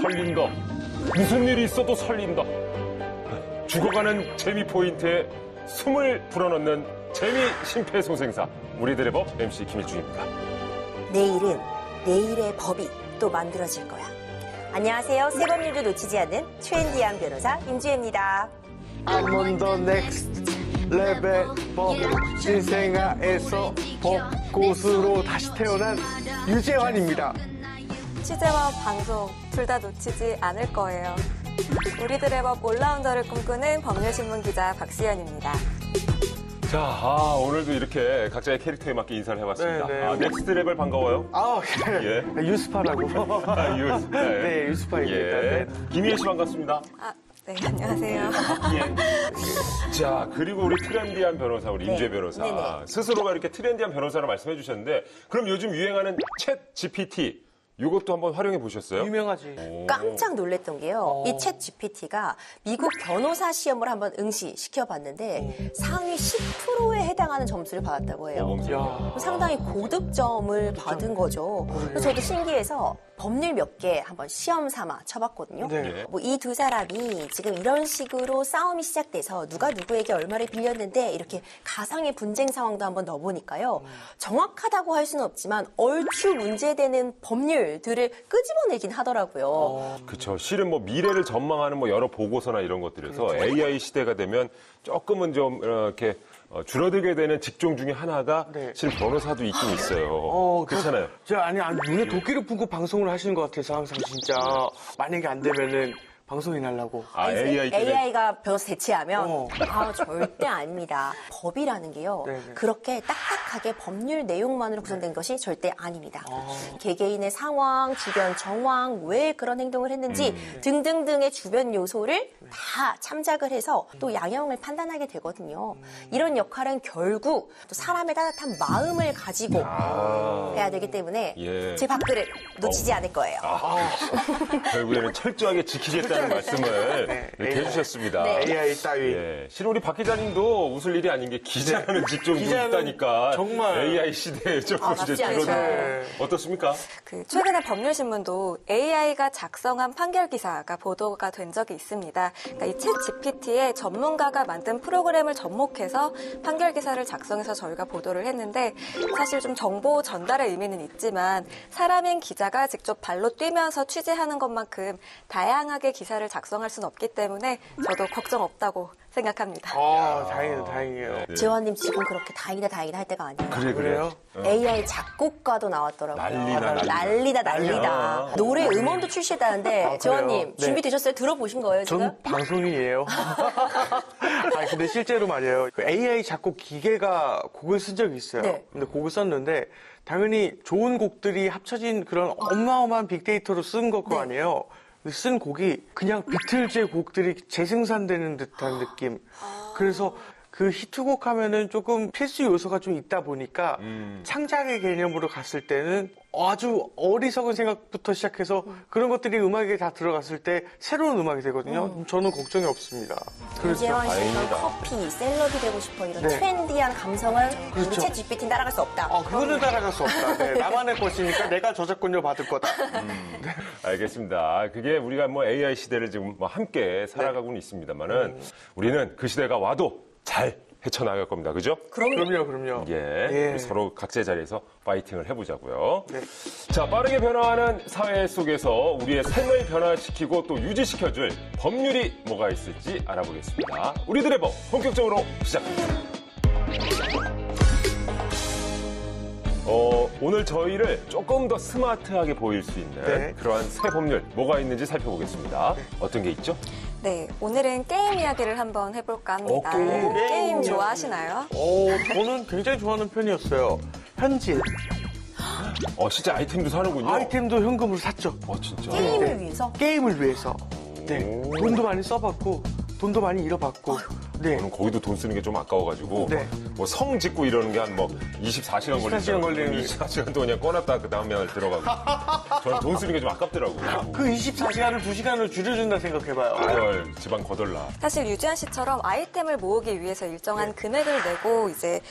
설린다. 무슨 일이 있어도 설린다. 죽어가는 재미 포인트에 숨을 불어넣는 재미 심폐소생사. 우리들의 법 MC 김일중입니다. 내일은 내일의 법이 또 만들어질 거야. 안녕하세요. 새 법률도 놓치지 않는 트렌디한 변호사 임주혜입니다. I'm on the next level 법 신생아에서 법 고수로 다시 태어난 유재환입니다. 취재와 방송 둘 다 놓치지 않을 거예요. 우리들의 법 올라운더를 꿈꾸는 법률신문 기자 박시연입니다. 자, 오늘도 이렇게 각자의 캐릭터에 맞게 인사를 해봤습니다. 네. 넥스트 레벨 반가워요. 예. 유스파라고. 유스파. 네, 유스파입니다. 예. 네. 김희애 씨 반갑습니다. 네, 안녕하세요. 예. 자, 그리고 우리 트렌디한 변호사, 우리 임주혜 변호사. 네네. 스스로가 이렇게 트렌디한 변호사라고 말씀해 주셨는데, 그럼 요즘 유행하는 챗 GPT, 이것도 한번 활용해 보셨어요? 유명하지. 깜짝 놀랐던 게요. 이 챗 GPT가 미국 변호사 시험을 한번 응시시켜봤는데 상위 10%에 해당하는 점수를 받았다고 해요. 야. 상당히 고득점을 받은 거죠. 그래서 저도 신기해서 법률 몇 개 한번 시험 삼아 쳐봤거든요. 네. 뭐 이 두 사람이 지금 이런 식으로 싸움이 시작돼서 누가 누구에게 얼마를 빌렸는데 이렇게 가상의 분쟁 상황도 한번 넣어보니까요. 정확하다고 할 수는 없지만 얼추 문제되는 법률들을 끄집어내긴 하더라고요. 그렇죠. 실은 뭐 미래를 전망하는 뭐 여러 보고서나 이런 것들에서 AI 시대가 되면 조금은 좀 이렇게 줄어들게 되는 직종 중에 하나가 네. 실은 변호사도 있긴 있어요. 그렇잖아요. 아니, 눈에 도끼를 품고 방송을 하시는 것 같아서 항상 진짜 만약에 안 되면은 방송인 하려고. AI가 변호사 대체하면 어. 절대 아닙니다. 법이라는 게요. 네네. 그렇게 딱딱하게 법률 내용만으로 구성된 것이 절대 아닙니다. 개개인의 상황, 주변 정황, 왜 그런 행동을 했는지 등등등의 주변 요소를 다 참작을 해서 또 양형을 판단하게 되거든요. 이런 역할은 결국 또 사람의 따뜻한 마음을 가지고 해야 되기 때문에 예. 제 밥그릇 놓치지 않을 거예요. 결국에는 철저하게 지키겠다는 말씀을 이렇게 해주셨습니다. 네. AI 따위. 예. 실은 우리 박 기자님도 웃을 일이 아닌 게 기자라는 직종이 기자는 있다니까. 정말. AI 시대에 조금 이제 맞지 않죠. 줄어든. 어떻습니까? 최근에 법률신문도 AI가 작성한 판결 기사가 보도가 된 적이 있습니다. 그러니까 이 챗 GPT에 전문가가 만든 프로그램을 접목해서 판결 기사를 작성해서 저희가 보도를 했는데 사실 좀 정보 전달의 의미는 있지만 사람인 기자가 직접 발로 뛰면서 취재하는 것만큼 다양하게 기사를 작성할 수는 없기 때문에 저도 걱정 없다고 생각합니다. 다행이에요. 네. 재환님 지금 그렇게 다행이다 할 때가 아니에요. 그래요? AI 작곡가도 나왔더라고요. 난리다. 난리다. 노래 음원도 출시했다는데 재환님 네. 준비되셨어요? 들어보신 거예요 지금? 전 방송인이에요. 근데 실제로 말이에요. 그 AI 작곡 기계가 곡을 쓴 적이 있어요. 네. 근데 곡을 썼는데 당연히 좋은 곡들이 합쳐진 그런 어마어마한 빅데이터로 쓴 거 아니에요. 근데 쓴 곡이 그냥 비틀즈의 곡들이 재생산되는 듯한 느낌. 그래서 그 히트곡 하면은 조금 필수 요소가 좀 있다 보니까 창작의 개념으로 갔을 때는 아주 어리석은 생각부터 시작해서 그런 것들이 음악에 다 들어갔을 때 새로운 음악이 되거든요. 저는 걱정이 없습니다. 이재환 씨는 다행이다. 커피, 셀럽이 되고 싶어 이런 네. 트렌디한 감성을 우리 그렇죠. 챗 GPT는 따라갈 수 없다. 그거는 따라갈 수 없다. 네, 나만의 것이니까 내가 저작권료 받을 거다. 알겠습니다. 그게 우리가 뭐 AI 시대를 지금 뭐 함께 살아가고는 있습니다만은 우리는 그 시대가 와도 잘 헤쳐나갈 겁니다. 그죠? 그럼요. 예. 우리 서로 각자의 자리에서 파이팅을 해보자고요. 네. 자, 빠르게 변화하는 사회 속에서 우리의 삶을 변화시키고 또 유지시켜줄 법률이 뭐가 있을지 알아보겠습니다. 우리들의 법 본격적으로 시작합니다. 오늘 저희를 조금 더 스마트하게 보일 수 있는 네. 그러한 새 법률 뭐가 있는지 살펴보겠습니다. 어떤 게 있죠? 네, 오늘은 게임 이야기를 한번 해볼까 합니다. 게임 좋아하시나요? 저는 굉장히 좋아하는 편이었어요. 현질. 진짜 아이템도 사는군요. 아이템도 현금으로 샀죠. 진짜. 게임을 위해서? 게임을 위해서. 네. 돈도 많이 써봤고, 돈도 많이 잃어봤고. 네. 저는 거기도 돈 쓰는 게 좀 아까워가지고 네. 뭐 성 짓고 이러는 게 한 뭐 24시간 24시간 걸리는 24시간 동안 그냥 꺼놨다 그 다음에 들어가고 저는 돈 쓰는 게 좀 아깝더라고요. 그 24시간을 2시간을 줄여준다 생각해봐요. 아유, 집안 거덜나. 사실 유지한 씨처럼 아이템을 모으기 위해서 일정한 금액을 내고 이제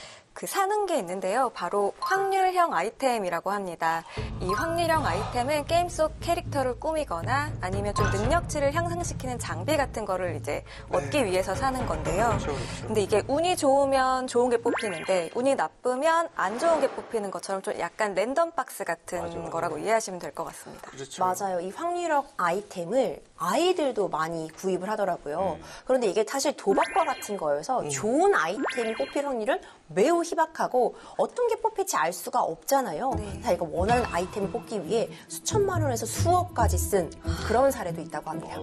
사는 게 있는데요. 바로 확률형 아이템이라고 합니다. 이 확률형 아이템은 게임 속 캐릭터를 꾸미거나 아니면 좀 능력치를 향상시키는 장비 같은 거를 이제 얻기 위해서 사는 건데요. 그렇죠. 근데 이게 운이 좋으면 좋은 게 뽑히는데 운이 나쁘면 안 좋은 게 뽑히는 것처럼 좀 약간 랜덤 박스 같은 거라고 이해하시면 될 것 같습니다. 그렇죠. 맞아요. 이 확률형 아이템을 아이들도 많이 구입을 하더라고요. 그런데 이게 사실 도박과 같은 거여서 좋은 아이템이 뽑힐 확률은 매우 희박하고 어떤 게 뽑힐지 알 수가 없잖아요. 다 이거 원하는 아이템을 뽑기 위해 수천만 원에서 수억까지 쓴 그런 사례도 있다고 합니다.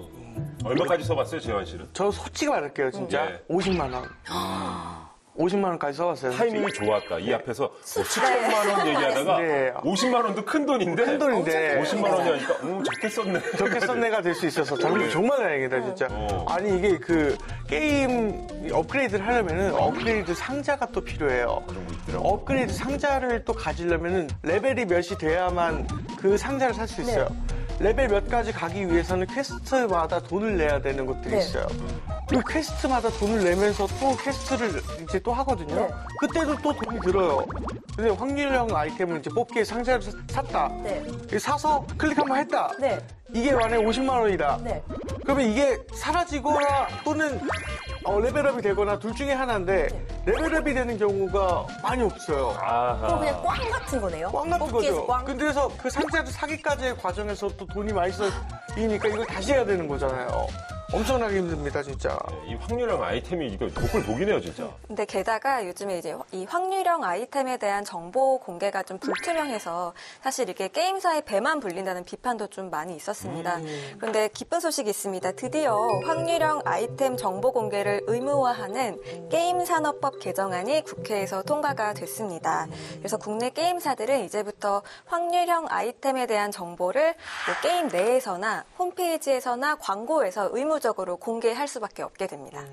얼마까지 써봤어요, 재환 씨는? 저 솔직히 말할게요, 진짜. 네. 50만 원. 50만 원까지 써봤어요. 타이밍이 좋았다. 이 앞에서 7천만 원 얘기하다가 네. 50만 원도 큰 돈인데 큰 돈인데. 50만 원이 하니까 적게 썼네. 적게 썬내가 될 수 있어서 저는 정말 다행이다, 진짜. 아니, 이게 게임 업그레이드를 하려면은 업그레이드 상자가 또 필요해요. 업그레이드 상자를 또 가지려면은 레벨이 몇이 돼야만 그 상자를 살 수 있어요. 레벨 몇 가지 가기 위해서는 퀘스트마다 돈을 내야 되는 것들이 네. 있어요. 그 퀘스트마다 돈을 내면서 또 퀘스트를 이제 또 하거든요. 네. 그때도 또 돈이 들어요. 근데 확률형 아이템을 이제 뽑기에 상자를 샀다. 네. 사서 클릭 한번 했다. 네. 이게 만약에 50만 원이다. 네. 그러면 이게 사라지거나 또는 레벨업이 되거나 둘 중에 하나인데 레벨업이 되는 경우가 많이 없어요. 그럼 그냥 꽝 같은 거네요. 꽝 같은 뽑기에서 거죠. 꽝. 근데 그래서 그 상자를 사기까지의 과정에서 또 돈이 많이 써이니까 이걸 다시 해야 되는 거잖아요. 엄청나게 힘듭니다, 진짜. 이 확률형 아이템이 이거 독을 독이네요, 진짜. 근데 게다가 요즘에 이제 이 확률형 아이템에 대한 정보 공개가 좀 불투명해서 사실 이게 게임사의 배만 불린다는 비판도 좀 많이 있었습니다. 그런데 기쁜 소식이 있습니다. 드디어 확률형 아이템 정보 공개를 의무화하는 게임산업법 개정안이 국회에서 통과가 됐습니다. 그래서 국내 게임사들은 이제부터 확률형 아이템에 대한 정보를 뭐 게임 내에서나 홈페이지에서나 광고에서 의무적으로 공개할 수밖에 없게 됩니다.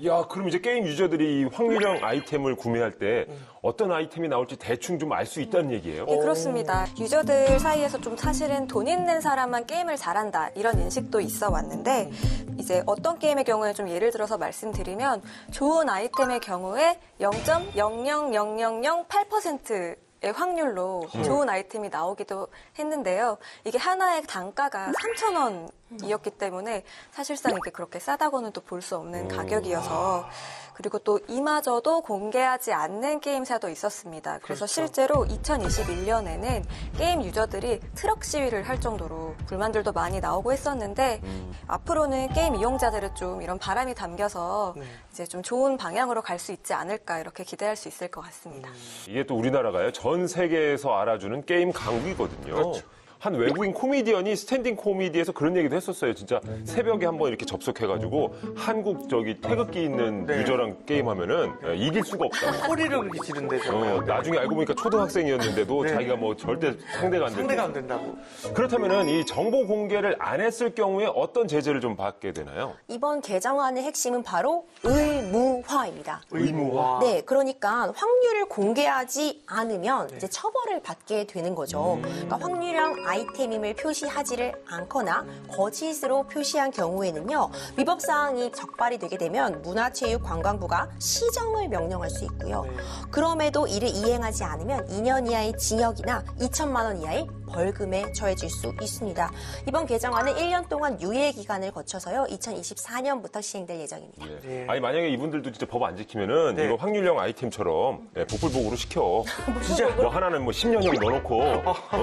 야, 그럼 이제 게임 유저들이 이 확률형 아이템을 구매할 때 어떤 아이템이 나올지 대충 좀 알 수 있다는 얘기예요? 네, 그렇습니다. 유저들 사이에서 좀 사실은 돈 있는 사람만 게임을 잘한다 이런 인식도 있어 왔는데 이제 어떤 게임의 경우에 좀 예를 들어서 말씀드리면 좋은 아이템의 경우에 0.00008%의 확률로 좋은 아이템이 나오기도 했는데요. 이게 하나의 단가가 3,000원이었기 때문에 사실상 이게 그렇게 싸다고는 또 볼 수 없는 가격이어서 그리고 또 이마저도 공개하지 않는 게임사도 있었습니다. 그래서 실제로 2021년에는 게임 유저들이 트럭 시위를 할 정도로 불만들도 많이 나오고 했었는데 앞으로는 게임 이용자들은 좀 이런 바람이 담겨서 이제 좀 좋은 방향으로 갈 수 있지 않을까 이렇게 기대할 수 있을 것 같습니다. 이게 또 우리나라가요, 전 세계에서 알아주는 게임 강국이거든요. 그렇죠. 한 외국인 코미디언이 스탠딩 코미디에서 그런 얘기도 했었어요. 진짜 새벽에 한번 이렇게 접속해가지고 한국 태극기 있는 네. 유저랑 게임하면은 이길 수가 없다. 소리를 그렇게 지른대, 정말. 나중에 알고 보니까 초등학생이었는데도 네. 자기가 뭐 절대 상대가 안 된다. 상대가 안 된다고. 그렇다면은 이 정보 공개를 안 했을 경우에 어떤 제재를 좀 받게 되나요? 이번 개정안의 핵심은 바로 의무화입니다. 의무화. 네, 그러니까 확률을 공개하지 않으면 이제 처벌을 받게 되는 거죠. 그러니까 확률형 아이템임을 표시하지를 않거나 거짓으로 표시한 경우에는요, 위법 사항이 적발이 되게 되면 문화체육관광부가 시정을 명령할 수 있고요. 그럼에도 이를 이행하지 않으면 2년 이하의 징역이나 2천만 원 이하의 벌금에 처해질 수 있습니다. 이번 개정안은 1년 동안 유예 기간을 거쳐서요, 2024년부터 시행될 예정입니다. 네. 아니 만약에 이분들도 진짜 법 안 지키면은 네. 이거 확률형 아이템처럼 복불복으로 시켜. 진짜. 뭐 하나는 뭐 10년형 넣어놓고,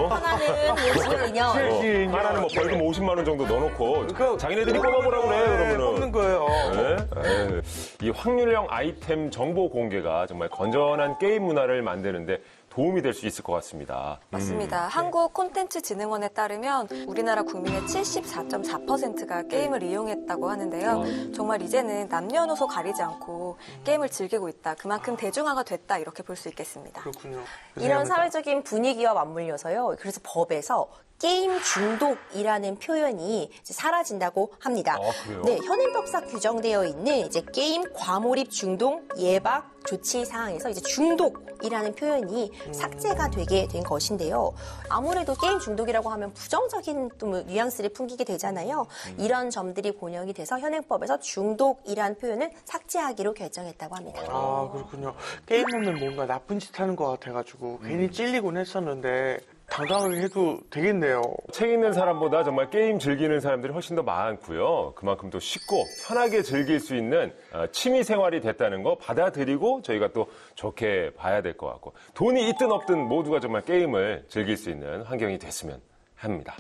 하나는 뭐 2년. 하나는 뭐 벌금 50만 원 정도 넣어놓고 그거 자기네들이 뽑아보라고 그래 그러면은. 뽑는 거예요. 네? 에이, 이 확률형 아이템 정보 공개가 정말 건전한 게임 문화를 만드는데 도움이 될 수 있을 것 같습니다. 맞습니다. 한국 콘텐츠진흥원에 따르면 우리나라 국민의 74.4%가 게임을 이용했다고 하는데요. 정말 이제는 남녀노소 가리지 않고 게임을 즐기고 있다. 그만큼 대중화가 됐다. 이렇게 볼 수 있겠습니다. 그렇군요. 이런 사회적인 분위기와 맞물려서요. 그래서 법에서 게임 중독이라는 표현이 이제 사라진다고 합니다. 그래요? 네, 현행법상 규정되어 있는 이제 게임 과몰입 중독 예방 조치 사항에서 이제 중독이라는 표현이 삭제가 되게 된 것인데요. 아무래도 게임 중독이라고 하면 부정적인 또 뉘앙스를 풍기게 되잖아요. 이런 점들이 본역이 돼서 현행법에서 중독이라는 표현을 삭제하기로 결정했다고 합니다. 아, 그렇군요. 게임하면 뭔가 나쁜 짓 하는 것 같아가지고 괜히 찔리곤 했었는데 당당하게 해도 되겠네요. 책 읽는 사람보다 정말 게임 즐기는 사람들이 훨씬 더 많고요. 그만큼 또 쉽고 편하게 즐길 수 있는 취미 생활이 됐다는 거 받아들이고 저희가 또 좋게 봐야 될 것 같고 돈이 있든 없든 모두가 정말 게임을 즐길 수 있는 환경이 됐으면 합니다.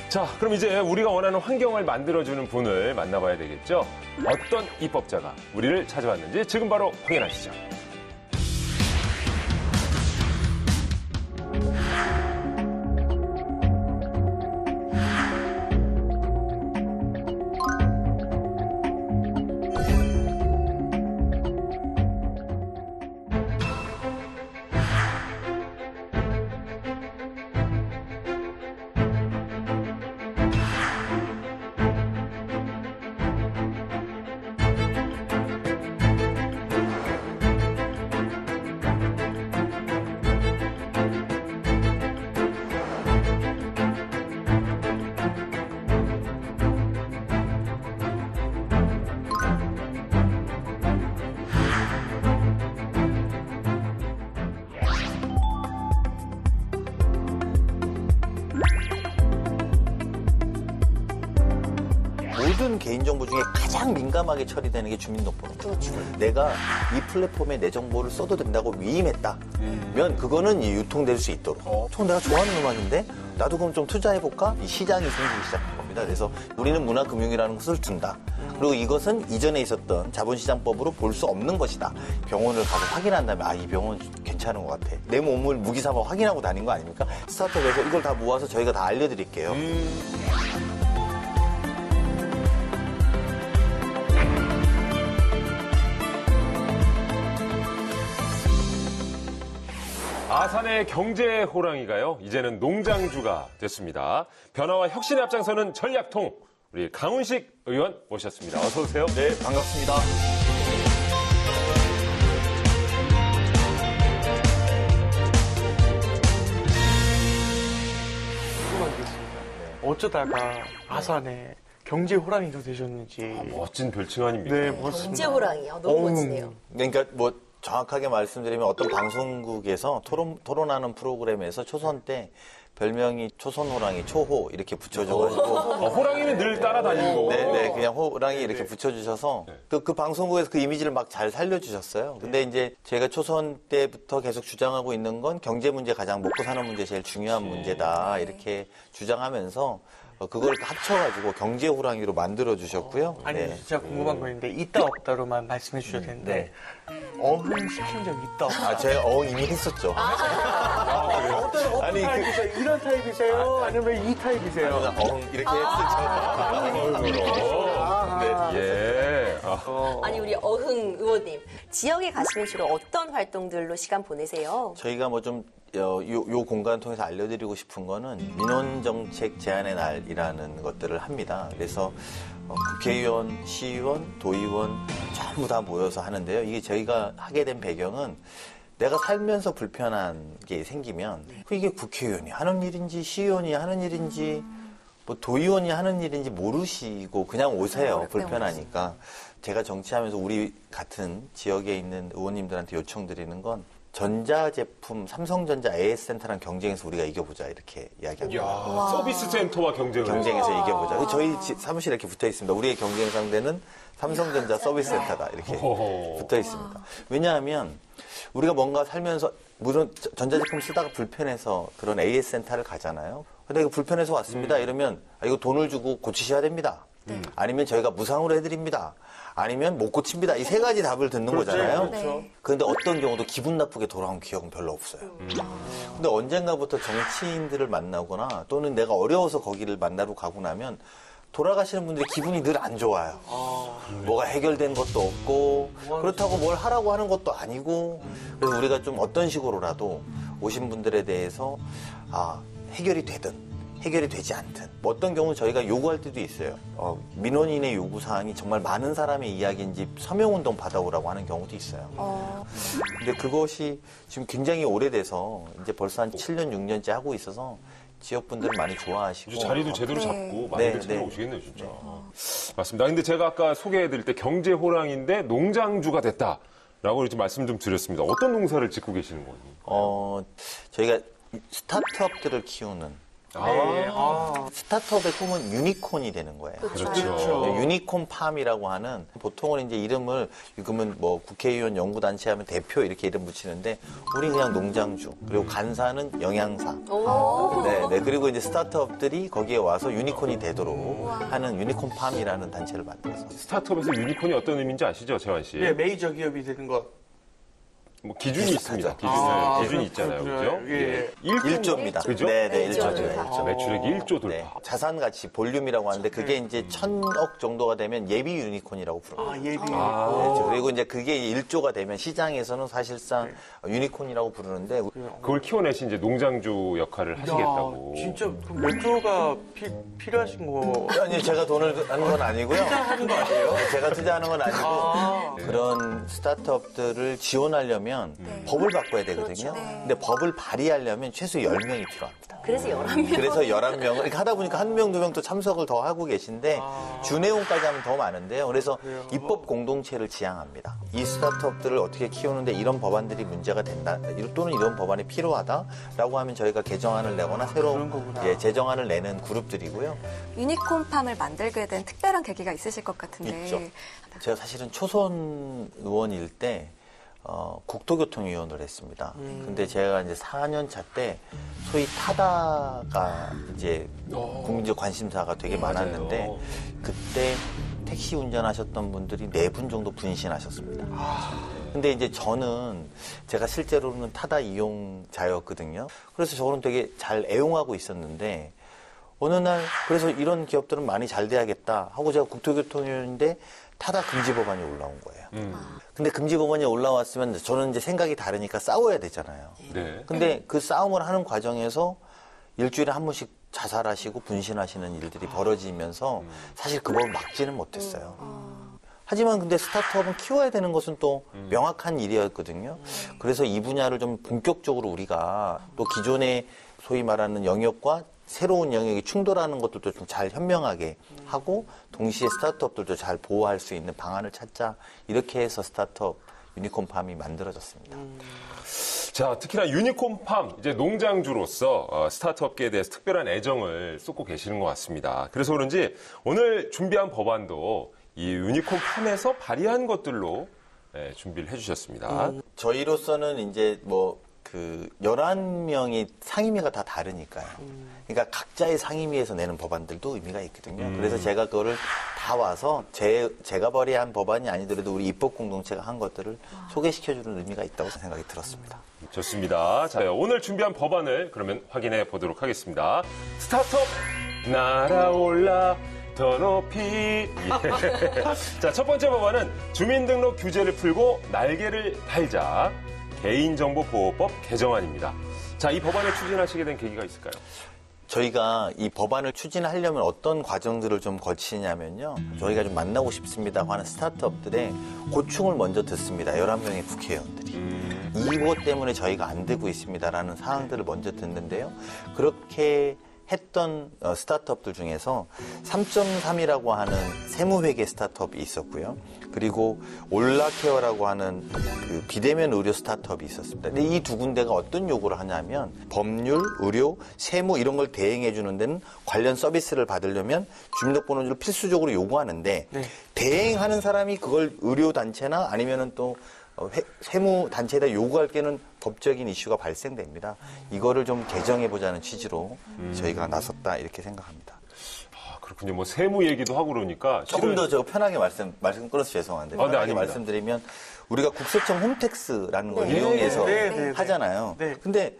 자, 그럼 이제 우리가 원하는 환경을 만들어주는 분을 만나봐야 되겠죠? 어떤 입법자가 우리를 찾아왔는지 지금 바로 확인하시죠. 모든 개인정보 중에 가장 민감하게 처리되는 게 주민등록번호. 내가 이 플랫폼에 내 정보를 써도 된다고 위임했다면 그거는 유통될 수 있도록. 내가 좋아하는 음악인데 나도 그럼 좀 투자해볼까? 이 시장이 생기기 시작한 겁니다. 그래서 우리는 문화금융이라는 것을 둔다. 그리고 이것은 이전에 있었던 자본시장법으로 볼 수 없는 것이다. 병원을 가서 확인한 다음에 이 병원 괜찮은 것 같아. 내 몸을 무기삼아 확인하고 다닌 거 아닙니까? 스타트업에서 이걸 다 모아서 저희가 다 알려드릴게요. 아산의 경제 호랑이가요, 이제는 농장주가 됐습니다. 변화와 혁신에 앞장서는 전략통, 우리 강훈식 의원 모셨습니다. 어서 오세요. 네, 반갑습니다. 궁금한 게 있습니다. 어쩌다가 아산에 경제 호랑이가 되셨는지. 멋진 별칭 아닙니까? 네, 멋있습니다. 경제 호랑이요. 너무 멋지네요. 그러니까 뭐 정확하게 말씀드리면 어떤 방송국에서 토론하는 프로그램에서 초선 때 별명이 초선호랑이, 초호 이렇게 붙여줘가지고 호랑이는 늘 따라다니는 거고. 네, 그냥 호랑이 이렇게 붙여주셔서 그 방송국에서 그 이미지를 막 잘 살려주셨어요. 근데 이제 제가 초선 때부터 계속 주장하고 있는 건 경제 문제 가장 먹고 사는 문제 제일 중요한 문제다 이렇게 주장하면서 그걸 합쳐가지고 경제 호랑이로 만들어 주셨고요. 아니 네. 진짜 궁금한 거 있는데 있다 없다로만 말씀해 주셔도 되는데 어흥 시킨 적 있다 없다. 제가 이미 했었죠. 아니 이런 타입이세요? 아니면 이 타입이세요? 이렇게 했었죠. 예. 아니 우리 어흥 의원님 지역에 가시면 주로 어떤 활동들로 시간 보내세요? 저희가 뭐 좀 요 공간을 통해서 알려드리고 싶은 거는 민원정책 제안의 날이라는 것들을 합니다. 그래서 국회의원, 시의원, 도의원 전부 다 모여서 하는데요. 이게 저희가 하게 된 배경은 내가 살면서 불편한 게 생기면 이게 국회의원이 하는 일인지 시의원이 하는 일인지 뭐 도의원이 하는 일인지 모르시고 그냥 오세요. 불편하니까. 제가 정치하면서 우리 같은 지역에 있는 의원님들한테 요청드리는 건 전자제품 삼성전자 AS센터랑 경쟁해서 우리가 이겨보자 이렇게 이야기합니다. 서비스 센터와 경쟁해서 이겨보자. 저희 사무실에 이렇게 붙어 있습니다. 우리의 경쟁 상대는 삼성전자 서비스센터다 이렇게 붙어 있습니다. 왜냐하면 우리가 뭔가 살면서 물론 전자제품 쓰다가 불편해서 그런 AS센터를 가잖아요. 근데 이거 불편해서 왔습니다. 이러면 이거 돈을 주고 고치셔야 됩니다. 아니면 저희가 무상으로 해드립니다. 아니면 못 고칩니다. 이 세 가지 답을 듣는 거잖아요. 그렇죠. 그런데 어떤 경우도 기분 나쁘게 돌아온 기억은 별로 없어요. 근데 언젠가부터 정치인들을 만나거나 또는 내가 어려워서 거기를 만나러 가고 나면 돌아가시는 분들이 기분이 늘 안 좋아요. 뭐가 해결된 것도 없고 그렇다고 뭘 하라고 하는 것도 아니고 그래서 우리가 좀 어떤 식으로라도 오신 분들에 대해서 해결이 되든 해결이 되지 않든 뭐 어떤 경우 저희가 요구할 때도 있어요. 민원인의 요구사항이 정말 많은 사람의 이야기인지 서명운동 받아오라고 하는 경우도 있어요. 근데 그것이 지금 굉장히 오래돼서 이제 벌써 한 7년, 6년째 하고 있어서 지역분들은 많이 좋아하시고 자리도 제대로 잡고 많이들 네, 찾아오시겠네요, 진짜. 맞습니다. 근데 제가 아까 소개해드릴 때 경제 호랑인데 농장주가 됐다라고 이렇게 말씀 좀 드렸습니다. 어떤 농사를 짓고 계시는 거예요? 저희가 스타트업들을 키우는 네. 스타트업의 꿈은 유니콘이 되는 거예요. 그렇죠. 유니콘 팜이라고 하는 보통은 이제 이름을 그러면 뭐 국회의원 연구단체 하면 대표 이렇게 이름 붙이는데 우리 그냥 농장주 그리고 간사는 영양사. 네, 그리고 이제 스타트업들이 거기에 와서 유니콘이 되도록 하는 유니콘 팜이라는 단체를 만들어서 스타트업에서 유니콘이 어떤 의미인지 아시죠, 재환 씨? 네, 메이저 기업이 되는 것. 뭐 기준이 있습니다. 기준이 있잖아요, 그렇군요. 그죠? 예. 1조입니다. 그죠? 네, 1조. 맞아요. 매출액이 1조 돌파. 네, 자산 가치 볼륨이라고 하는데 그게 이제 1,000억 정도가 되면 예비 유니콘이라고 부릅니다. 예비. 네, 그리고 이제 그게 1조가 되면 시장에서는 사실상 유니콘이라고 부르는데 그걸 키워내신 이제 농장주 역할을 하시겠다고. 진짜 그 메트로가 필요하신 거. 아니 제가 돈을 하는 건 아니고요. 투자하는 거 아니에요? 네, 제가 투자하는 건 아니고 그런 스타트업들을 지원하려면 법을 바꿔야 되거든요. 근데 법을 발의하려면 최소 10명이 필요합니다. 그래서 11명. 그래서 11명을 이렇게 하다 보니까 1명, 2명 또 참석을 더 하고 계신데 주내용까지 하면 더 많은데요. 그래서 입법 공동체를 지향합니다. 이 스타트업들을 어떻게 키우는데 이런 법안들이 문제가 된다. 또는 이런 법안이 필요하다라고 하면 저희가 개정안을 내거나 새로운 제정안을 내는 그룹들이고요. 유니콘팜을 만들게 된 특별한 계기가 있으실 것 같은데. 있죠. 제가 사실은 초선 의원일 때 국토교통위원을 했습니다. 근데 제가 이제 4년 차 때 소위 타다가 이제 국민적 관심사가 되게 많았는데 그때 택시 운전하셨던 분들이 4분 정도 분신하셨습니다. 근데 이제 저는 제가 실제로는 타다 이용자였거든요. 그래서 저는 되게 잘 애용하고 있었는데 어느 날 그래서 이런 기업들은 많이 잘 돼야겠다 하고 제가 국토교통위원인데 타다 금지 법안이 올라온 거예요. 근데 금지 법안이 올라왔으면 저는 이제 생각이 다르니까 싸워야 되잖아요. 네. 근데 그 싸움을 하는 과정에서 일주일에 한 번씩 자살하시고 분신하시는 일들이 벌어지면서 사실 그 법을 막지는 못했어요. 하지만 근데 스타트업은 키워야 되는 것은 또 명확한 일이었거든요. 그래서 이 분야를 좀 본격적으로 우리가 또 기존의 소위 말하는 영역과 새로운 영역이 충돌하는 것들도 좀 잘 현명하게 하고 동시에 스타트업들도 잘 보호할 수 있는 방안을 찾자 이렇게 해서 스타트업 유니콘팜이 만들어졌습니다. 자, 특히나 유니콘팜, 이제 농장주로서 스타트업계에 대해서 특별한 애정을 쏟고 계시는 것 같습니다. 그래서 그런지 오늘 준비한 법안도 이 유니콘팜에서 발의한 것들로 준비를 해주셨습니다. 저희로서는 이제 뭐 11명이 상임위가 다 다르니까요. 그러니까 각자의 상임위에서 내는 법안들도 의미가 있거든요. 그래서 제가 그거를 다 와서 제가 발의한 법안이 아니더라도 우리 입법 공동체가 한 것들을 소개시켜주는 의미가 있다고 생각이 들었습니다. 좋습니다. 자, 오늘 준비한 법안을 그러면 확인해 보도록 하겠습니다. 스타트업 날아올라 더 높이. 예. 자, 첫 번째 법안은 주민등록 규제를 풀고 날개를 달자. 개인정보보호법 개정안입니다. 자, 이 법안을 추진하시게 된 계기가 있을까요? 저희가 이 법안을 추진하려면 어떤 과정들을 좀 거치냐면요. 저희가 좀 만나고 싶습니다 하는 스타트업들의 고충을 먼저 듣습니다. 11명의 국회의원들이. 이것 때문에 저희가 안 되고 있습니다라는 사항들을 먼저 듣는데요. 그렇게 했던 스타트업들 중에서 3.3이라고 하는 세무회계 스타트업이 있었고요. 그리고 올라케어라고 하는 그 비대면 의료 스타트업이 있었습니다. 근데 이 두 군데가 어떤 요구를 하냐면 법률, 의료, 세무 이런 걸 대행해 주는 데는 관련 서비스를 받으려면 주민등록번호를 필수적으로 요구하는데 대행하는 사람이 그걸 의료단체나 아니면은 또 세무단체에다 요구할 때는 법적인 이슈가 발생됩니다. 이거를 좀 개정해보자는 취지로 저희가 나섰다 이렇게 생각합니다. 아, 그렇군요. 뭐 세무 얘기도 하고 그러니까 조금 더 제가 편하게 말씀 끌어서 죄송한데 편하게 아닙니다. 말씀드리면 우리가 국세청 홈택스라는 걸 이용해서 하잖아요. 근데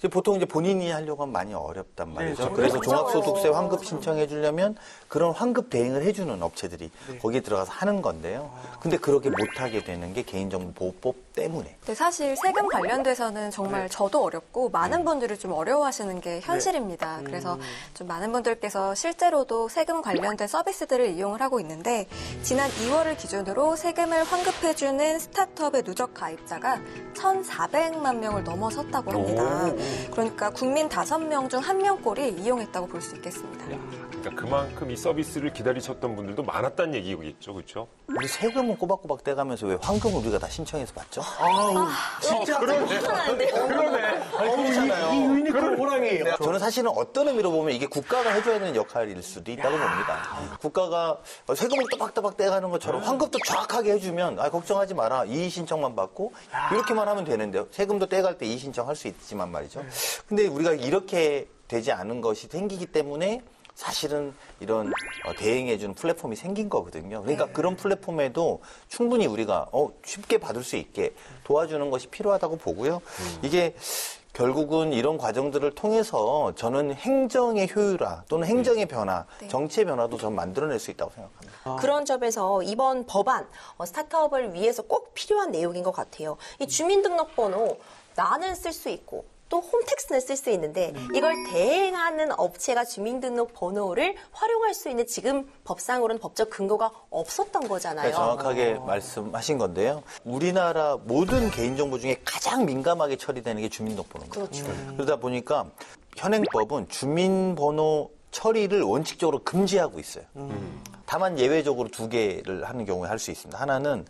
보통 이제 본인이 하려고 하면 많이 어렵단 말이죠. 네, 그래서 그렇죠. 종합소득세 환급 신청해 주려면 그런 환급 대행을 해주는 업체들이 거기에 들어가서 하는 건데요. 근데 그렇게 못하게 되는 게 개인정보보호법 때문에. 근데 사실 세금 관련돼서는 정말 저도 어렵고 많은 분들이 좀 어려워하시는 게 현실입니다. 그래서 좀 많은 분들께서 실제로도 세금 관련된 서비스들을 이용을 하고 있는데 지난 2월을 기준으로 세금을 환급해주는 스타트업의 누적 가입자가 1,400만 명을 넘어섰다고 합니다. 그러니까 국민 5명 중 1명꼴이 이용했다고 볼 수 있겠습니다. 그러니까 그만큼 이 서비스를 기다리셨던 분들도 많았다는 얘기겠죠, 그렇죠? 우리 세금은 꼬박꼬박 떼가면서 왜 환급을 우리가 다 신청해서 받죠? 진짜 그렇잖아요. 이 유니콘 호랑이. 저는 사실은 어떤 의미로 보면 이게 국가가 해줘야 되는 역할일 수도 있다고 봅니다. 국가가 세금을 또박또박 떼가는 것처럼 환급도 정확하게 해주면 걱정하지 마라. 이의 신청만 받고 이렇게만 하면 되는데요. 세금도 떼갈 때 이의 신청할 수 있지만 말이죠. 근데 우리가 이렇게 되지 않은 것이 생기기 때문에 사실은 이런 대행해주는 플랫폼이 생긴 거거든요. 그러니까 그런 플랫폼에도 충분히 우리가 쉽게 받을 수 있게 도와주는 것이 필요하다고 보고요. 이게 결국은 이런 과정들을 통해서 저는 행정의 효율화 또는 행정의 변화, 정치의 변화도 저는 만들어낼 수 있다고 생각합니다. 그런 점에서 이번 법안 스타트업을 위해서 꼭 필요한 내용인 것 같아요. 이 주민등록번호 나는 쓸 수 있고 또 홈택스는 쓸 수 있는데 이걸 대행하는 업체가 주민등록번호를 활용할 수 있는 지금 법상으로는 법적 근거가 없었던 거잖아요. 네, 정확하게 말씀하신 건데요. 우리나라 모든 개인정보 중에 가장 민감하게 처리되는 게 주민등록번호입니다. 그렇죠. 그러다 보니까 현행법은 주민번호 처리를 원칙적으로 금지하고 있어요. 다만 예외적으로 2개를 하는 경우에 할 수 있습니다. 하나는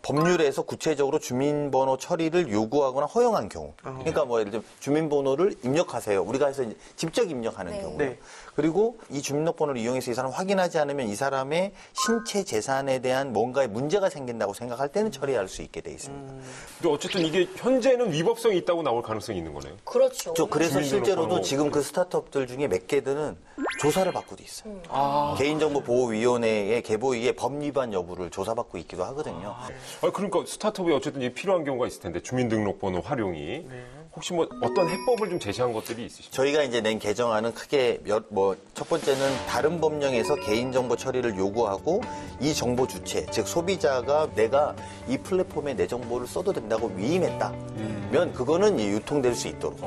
법률에서 구체적으로 주민번호 처리를 요구하거나 허용한 경우. 그러니까 예를 들면 주민번호를 입력하세요. 우리가 해서 이제 직접 입력하는 경우. 네. 그리고 이 주민등록번호를 이용해서 이 사람을 확인하지 않으면 이 사람의 신체 재산에 대한 뭔가의 문제가 생긴다고 생각할 때는 처리할 수 있게 돼 있습니다. 근데 어쨌든 이게 현재는 위법성이 있다고 나올 가능성이 있는 거네요. 그렇죠. 그래서 실제로도 주민등록번호. 지금 그 스타트업들 중에 몇 개들은 조사를 받고 있어요. 개인정보보호위원회의 개보위의 법 위반 여부를 조사받고 있기도 하거든요. 그러니까 스타트업에 어쨌든 이게 필요한 경우가 있을 텐데 주민등록번호 활용이 혹시 어떤 해법을 좀 제시한 것들이 있으신가요? 저희가 이제 낸 개정안은 크게 첫 번째는 다른 법령에서 개인정보 처리를 요구하고 이 정보 주체, 즉 소비자가 내가 이 플랫폼에 내 정보를 써도 된다고 위임했다면 그거는 유통될 수 있도록.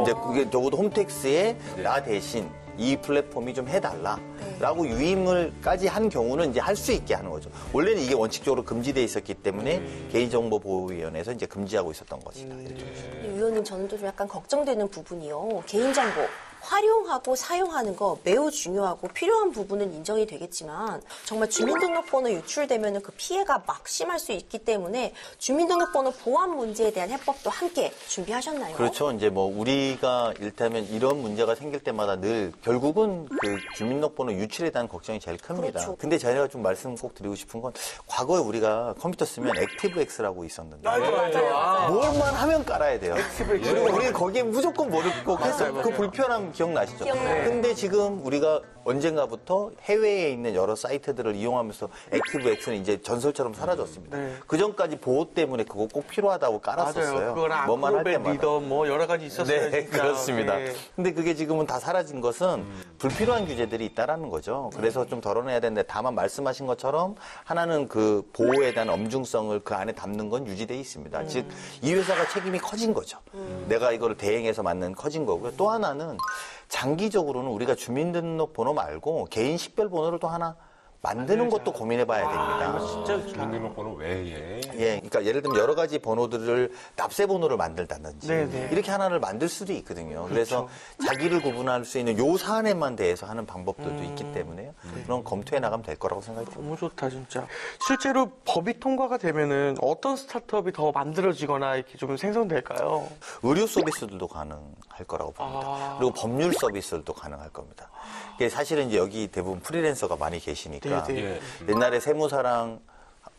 이제 그게 적어도 홈택스에 나 대신 이 플랫폼이 좀 해달라라고 유임을까지 한 경우는 이제 할 수 있게 하는 거죠. 원래는 이게 원칙적으로 금지돼 있었기 때문에 개인정보보호위원회에서 이제 금지하고 있었던 것이다. 이렇게 위원님 저는 또 좀 약간 걱정되는 부분이요. 개인정보 활용하고 사용하는 거 매우 중요하고 필요한 부분은 인정이 되겠지만 정말 주민등록번호 유출되면 그 피해가 막심할 수 있기 때문에 주민등록번호 보안 문제에 대한 해법도 함께 준비하셨나요? 그렇죠. 이제 우리가 일테면 이런 문제가 생길 때마다 늘 결국은 그 주민등록번호 유출에 대한 걱정이 제일 큽니다. 그렇죠. 근데 제가 좀 말씀 꼭 드리고 싶은 건 과거에 우리가 컴퓨터 쓰면 액티브엑스라고 있었는데 뭘만 하면 깔아야 돼요. 그리고 우리 거기에 무조건 뭐를 꼭 했어요. 그 불편함 기억나시죠? 기억나요. 근데 지금 우리가 언젠가부터 해외에 있는 여러 사이트들을 이용하면서 액티브엑스는 이제 전설처럼 사라졌습니다. 그 전까지 보호 때문에 그거 꼭 필요하다고 깔았었어요. 맞아요. 그거랑 뭐만 할 아크로벳 때마다. 리더 여러 가지 있었어요. 네, 진짜. 그렇습니다. 네. 근데 그게 지금은 다 사라진 것은 불필요한 규제들이 있다라는 거죠. 그래서 좀 덜어내야 되는데 다만 말씀하신 것처럼 하나는 그 보호에 대한 엄중성을 그 안에 담는 건 유지돼 있습니다. 즉, 이 회사가 책임이 커진 거죠. 내가 이거를 대행해서 맞는 커진 거고요. 또 하나는 장기적으로는 우리가 주민등록번호 말고 개인 식별번호를 또 하나 만드는 것도 고민해봐야 됩니다. 진짜 주민등록번호 외에 예, 그러니까 예를 들면 여러 가지 번호들을 납세 번호를 만들다든지 네네. 이렇게 하나를 만들 수도 있거든요. 그래서 자기를 구분할 수 있는 요 사안에만 대해서 하는 방법들도 있기 때문에요. 그런 검토해 나가면 될 거라고 생각이 듭니다. 너무 좋다 진짜. 실제로 법이 통과가 되면은 어떤 스타트업이 더 만들어지거나 이렇게 좀 생성될까요? 의료 서비스들도 가능할 거라고 봅니다. 그리고 법률 서비스들도 가능할 겁니다. 이게 사실은 이제 여기 대부분 프리랜서가 많이 계시니까 네네. 옛날에 세무사랑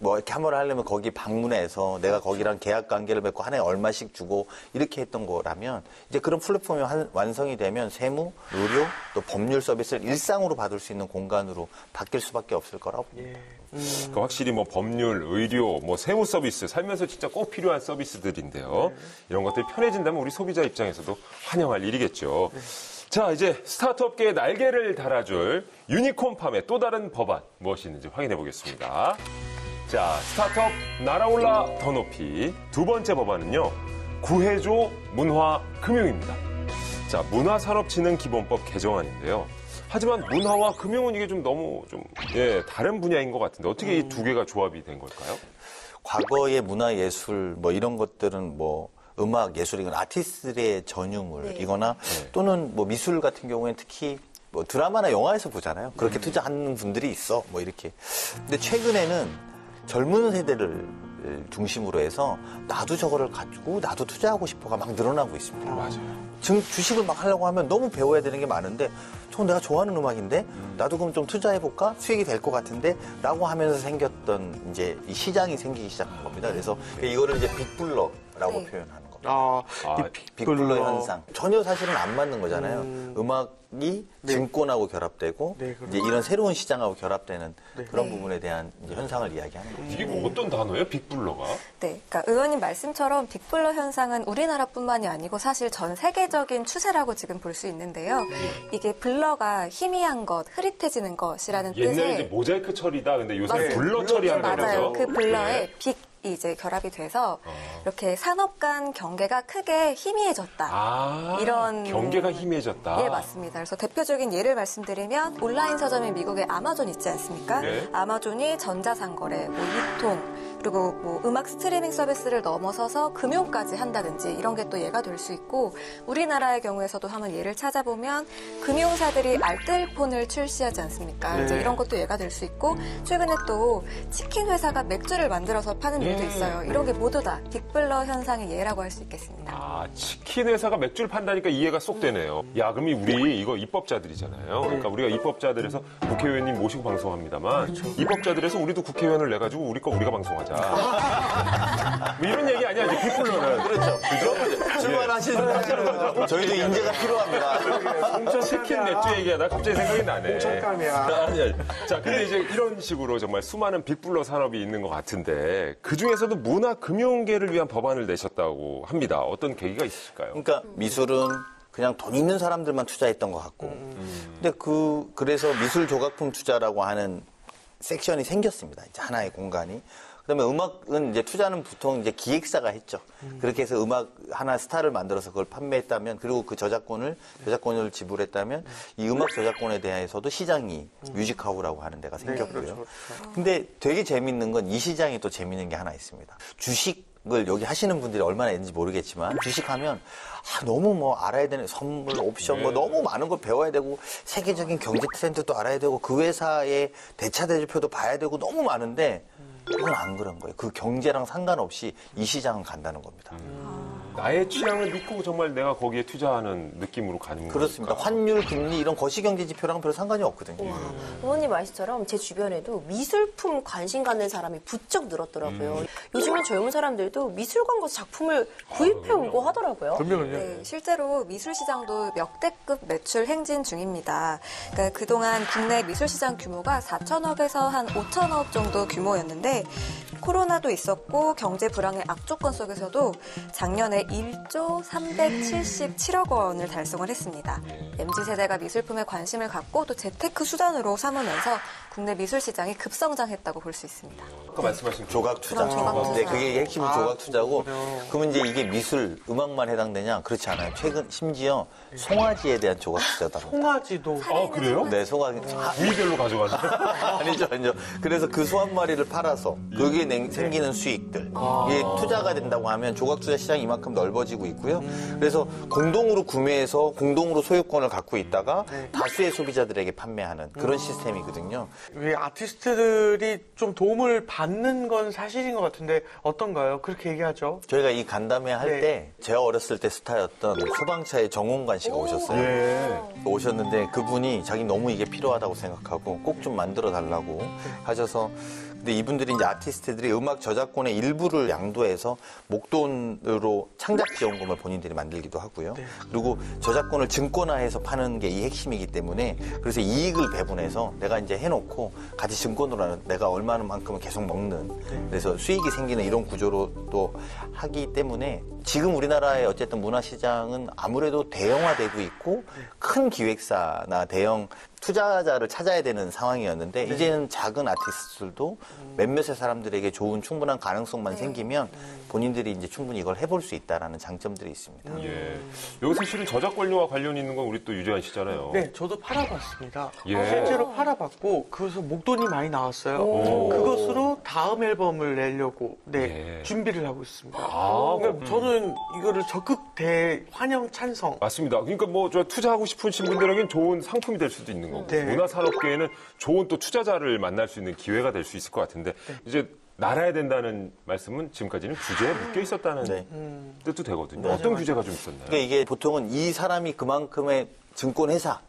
이렇게 한 번 하려면 거기 방문해서 내가 거기랑 계약 관계를 맺고 한 해에 얼마씩 주고 이렇게 했던 거라면 이제 그런 플랫폼이 완성이 되면 세무, 의료, 또 법률 서비스를 일상으로 받을 수 있는 공간으로 바뀔 수밖에 없을 거라고 봅니다. 그러니까 확실히 뭐 법률, 의료, 뭐 세무 서비스, 살면서 진짜 꼭 필요한 서비스들인데요. 이런 것들이 편해진다면 우리 소비자 입장에서도 환영할 일이겠죠. 자, 이제 스타트업계의 날개를 달아줄 유니콘팜의 또 다른 법안 무엇이 있는지 확인해 보겠습니다. 자, 스타트업 날아올라 더 높이 두 번째 법안은요. 구해줘 문화금융입니다. 자, 문화산업진흥기본법 개정안인데요. 하지만 문화와 금융은 이게 좀 너무 다른 분야인 것 같은데 어떻게 이 두 개가 조합이 된 걸까요? 과거의 문화예술 뭐 이런 것들은 뭐 음악, 예술, 이건 아티스트의 전유물이거나 또는 뭐 미술 같은 경우에는 특히 뭐 드라마나 영화에서 보잖아요. 그렇게 투자하는 분들이 있어. 뭐 이렇게. 근데 최근에는 젊은 세대를 중심으로 해서 나도 저거를 가지고 나도 투자하고 싶어가 막 늘어나고 있습니다. 맞아요. 주식을 막 하려고 하면 너무 배워야 되는 게 많은데 저건 내가 좋아하는 음악인데 나도 그럼 좀 투자해볼까? 수익이 될 것 같은데 라고 하면서 생겼던 이제 이 시장이 생기기 시작한 겁니다. 그래서 이거를 이제 빅블러라고 표현하는 겁니다. 빅블러 현상. 전혀 사실은 안 맞는 거잖아요. 음악이 증권하고 결합되고 이제 이런 새로운 시장하고 결합되는 그런 부분에 대한 이제 현상을 이야기하는 거죠. 이게 뭐 어떤 단어예요? 빅블러가? 네, 그러니까 의원님 말씀처럼 빅블러 현상은 우리나라뿐만이 아니고 사실 전 세계적인 추세라고 지금 볼 수 있는데요. 이게 블러가 희미한 것, 흐릿해지는 것이라는 옛날에 이제 뜻의 모자이크 처리다. 근데 요새 맞아요. 블러 처리한다는 맞아요. 거죠. 그 블러에 빅이 이제 결합이 돼서 이렇게 산업 간 경계가 크게 희미해졌다. 이런 경계가 희미해졌다. 예, 맞습니다. 그래서 대표적인 예를 말씀드리면 온라인 서점인 미국의 아마존 있지 않습니까? 네. 아마존이 전자상거래, 뭐 유통, 그리고 뭐 음악 스트리밍 서비스를 넘어서서 금융까지 한다든지 이런 게 또 예가 될 수 있고 우리나라의 경우에서도 한번 예를 찾아보면 금융사들이 알뜰폰을 출시하지 않습니까? 이제 이런 것도 예가 될 수 있고 최근에 또 치킨 회사가 맥주를 만들어서 파는 일도 있어요. 이런 게 모두 다 빅블러 현상의 예라고 할 수 있겠습니다. 아, 치킨 회사가 맥주를 판다니까 이해가 쏙 되네요. 야, 그럼 우리 이거 입법자들이잖아요. 그러니까 우리가 입법자들에서 국회의원님 모시고 방송합니다만 입법자들에서 우리도 국회의원을 내가지고 우리 거 우리가 방송하자. 뭐 이런 얘기 아니야, 이제 빅블러는. 그렇죠. 출마하시는 거죠. 저희도 인재가 필요합니다. 치킨 맥주 얘기하다 갑자기 생각이 나네. 홍천감이야. 자, 근데 이제 이런 식으로 정말 수많은 빅블러 산업이 있는 것 같은데 그 중에서도 문화금융계를 위한 법안을 내셨다고 합니다. 어떤 계기가 있으실까요? 그러니까 미술은 그냥 돈 있는 사람들만 투자했던 것 같고. 근데 그래서 미술 조각품 투자라고 하는 섹션이 생겼습니다. 이제 하나의 공간이. 그다음에 음악은 이제 투자는 보통 이제 기획사가 했죠. 그렇게 해서 음악 하나 스타를 만들어서 그걸 판매했다면 그리고 그 저작권을 지불했다면 이 음악 저작권에 대해서도 시장이 뮤직하우라고 하는 데가 생겼고요. 근데 되게 재밌는 건 이 시장이 또 재밌는 게 하나 있습니다. 주식을 여기 하시는 분들이 얼마나 있는지 모르겠지만 주식하면 너무 뭐 알아야 되는 선물, 옵션 뭐 너무 많은 걸 배워야 되고 세계적인 경제 트렌드도 알아야 되고 그 회사의 대차 대조표도 봐야 되고 너무 많은데 이건 안 그런 거예요. 그 경제랑 상관없이 이 시장은 간다는 겁니다. 나의 취향을 믿고 정말 내가 거기에 투자하는 느낌으로 가는 거니까. 그렇습니다. 환율, 금리 이런 거시경제 지표랑은 별 상관이 없거든요. 의원님 말씀처럼 제 주변에도 미술품 관심 갖는 사람이 부쩍 늘었더라고요. 요즘은 젊은 사람들도 미술관 가서 작품을 구입해오고 하더라고요. 그러면요. 네, 실제로 미술 시장도 역대급 매출 행진 중입니다. 그러니까 그동안 국내 미술 시장 규모가 4천억에서 한 5천억 정도 규모였는데 코로나도 있었고 경제 불황의 악조건 속에서도 작년에 1조 377억 원을 달성을 했습니다. MZ세대가 미술품에 관심을 갖고 또 재테크 수단으로 삼으면서 국내 미술 시장이 급성장했다고 볼 수 있습니다. 아까 말씀하신 조각 투자. 조각 투자. 네, 그게 핵심은 조각 투자고. 그러면 이제 이게 미술, 음악만 해당되냐? 그렇지 않아요. 최근 심지어 송아지에 대한 조각 투자다. 송아지도. 그래요? 네, 송아지. 부위별로 가져가는. 아니죠. 그래서 그 소 한 마리를 팔아서 거기에 생기는 수익들. 이게 투자가 된다고 하면 조각 투자 시장이 이만큼 넓어지고 있고요. 그래서 공동으로 구매해서 공동으로 소유권을 갖고 있다가 다수의 소비자들에게 판매하는 그런 시스템이거든요. 이 아티스트들이 좀 도움을 받는 건 사실인 것 같은데 어떤가요? 그렇게 얘기하죠. 저희가 이 간담회 할 때 제가 어렸을 때 스타였던 소방차의 정홍관 씨가 오셨어요. 오셨는데 그분이 자기 너무 이게 필요하다고 생각하고 꼭 좀 만들어 달라고 하셔서 근데 이분들이 이제 아티스트들이 음악 저작권의 일부를 양도해서 목돈으로 창작 지원금을 본인들이 만들기도 하고요. 그리고 저작권을 증권화해서 파는 게 이 핵심이기 때문에 그래서 이익을 배분해서 내가 이제 해놓고 같이 증권으로 내가 얼마만큼은 계속 먹는 그래서 수익이 생기는 이런 구조로 또 하기 때문에 지금 우리나라의 어쨌든 문화시장은 아무래도 대형화되고 있고 큰 기획사나 대형 투자자를 찾아야 되는 상황이었는데 이제는 작은 아티스트들도 몇몇의 사람들에게 좋은 충분한 가능성만 생기면 본인들이 이제 충분히 이걸 해볼 수 있다라는 장점들이 있습니다. 예. 여기 사실은 저작권료와 관련 있는 건 우리 또 유재한 씨잖아요. 네, 저도 팔아봤습니다. 예. 실제로 팔아봤고 그래서 목돈이 많이 나왔어요. 그것으로 다음 앨범을 내려고 예. 준비를 하고 있습니다. 아, 그러니까 저는 이거를 적극 환영 찬성. 맞습니다. 그러니까 뭐 저 투자하고 싶으신 분들에겐 좋은 상품이 될 수도 있는 거고 네. 문화산업계에는 좋은 또 투자자를 만날 수 있는 기회가 될 수 있을 것 같은데 이제 날아야 된다는 말씀은 지금까지는 규제에 묶여 있었다는 네. 뜻도 되거든요. 어떤 규제가 좀 있었나요? 그러니까 이게 보통은 이 사람이 그만큼의 증권회사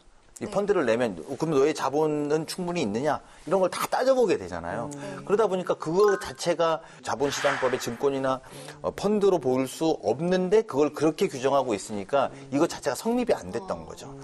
이 펀드를 내면 그럼 너의 자본은 충분히 있느냐 이런 걸 다 따져보게 되잖아요. 그러다 보니까 그거 자체가 자본시장법의 증권이나 펀드로 볼 수 없는데 그걸 그렇게 규정하고 있으니까 이거 자체가 성립이 안 됐던 거죠.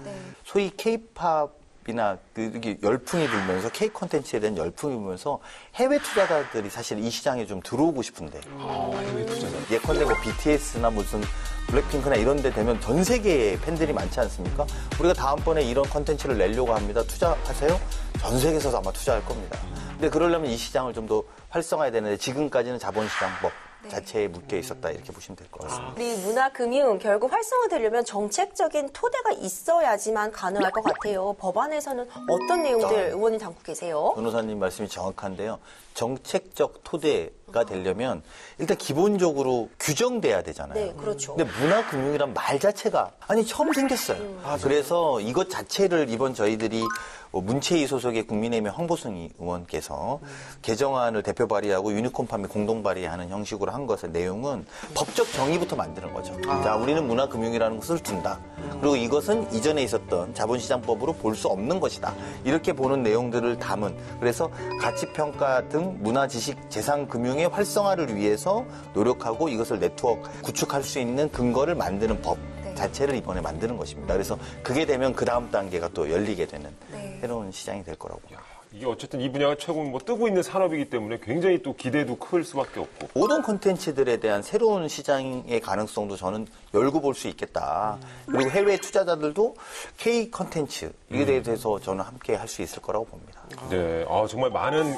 소위 K-팝이나 이게 열풍이 불면서 K 콘텐츠에 대한 열풍이 불면서 해외 투자자들이 사실 이 시장에 좀 들어오고 싶은데 해외 투자자. 예컨대 뭐 BTS나 무슨 블랙핑크나 이런 데 되면 전 세계에 팬들이 많지 않습니까? 우리가 다음번에 이런 콘텐츠를 내려고 합니다. 투자하세요? 전 세계에서 아마 투자할 겁니다. 근데 그러려면 이 시장을 좀 더 활성화해야 되는데 지금까지는 자본시장법 자체에 묶여 있었다 이렇게 보시면 될 것 같습니다. 우리 문화금융 결국 활성화되려면 정책적인 토대가 있어야지만 가능할 것 같아요. 법안에서는 어떤 내용들 의원님 담고 계세요? 변호사님 말씀이 정확한데요. 정책적 토대가 되려면 일단 기본적으로 규정돼야 되잖아요. 네, 그렇죠. 근데 문화금융이란 말 자체가 처음 생겼어요. 그래서 이것 자체를 이번 저희들이 문체위 소속의 국민의힘의 황보승 의원께서 개정안을 대표 발의하고 유니콘 판매 공동 발의하는 형식으로 한 것의 내용은 법적 정의부터 만드는 거죠. 자, 우리는 문화금융이라는 것을 둔다. 그리고 이것은 이전에 있었던 자본시장법으로 볼 수 없는 것이다. 이렇게 보는 내용들을 담은 그래서 가치평가 등 문화지식 재산금융의 활성화를 위해서 노력하고 이것을 네트워크 구축할 수 있는 근거를 만드는 법 자체를 이번에 만드는 것입니다. 그래서 그게 되면 그 다음 단계가 또 열리게 되는 새로운 시장이 될 거라고 봅니다. 이게 어쨌든 이 분야가 최고 뭐 뜨고 있는 산업이기 때문에 굉장히 또 기대도 클 수밖에 없고. 모든 콘텐츠들에 대한 새로운 시장의 가능성도 저는 열고 볼 수 있겠다. 그리고 해외 투자자들도 K 콘텐츠 이에 대해서 저는 함께 할 수 있을 거라고 봅니다. 네, 정말 많은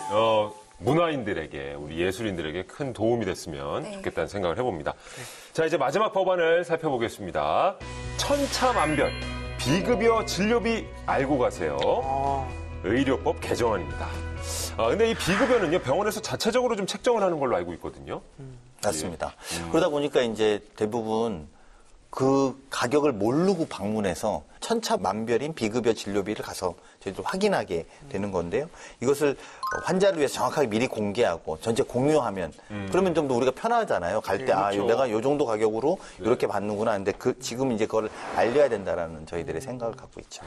문화인들에게 우리 예술인들에게 큰 도움이 됐으면 좋겠다는 생각을 해봅니다. 자, 이제 마지막 법안을 살펴보겠습니다. 천차만별 비급여 진료비 알고 가세요. 의료법 개정안입니다. 근데 이 비급여는요, 병원에서 자체적으로 좀 책정을 하는 걸로 알고 있거든요. 맞습니다. 그러다 보니까 이제 대부분 그 가격을 모르고 방문해서 천차만별인 비급여 진료비를 가서 저희들 확인하게 되는 건데요. 이것을 환자를 위해서 정확하게 미리 공개하고 전체 공유하면 그러면 좀 더 우리가 편하잖아요. 갈 때 그렇죠. 내가 요 정도 가격으로 이렇게 받는구나 하는데 지금 이제 그걸 알려야 된다라는 저희들의 생각을 갖고 있죠.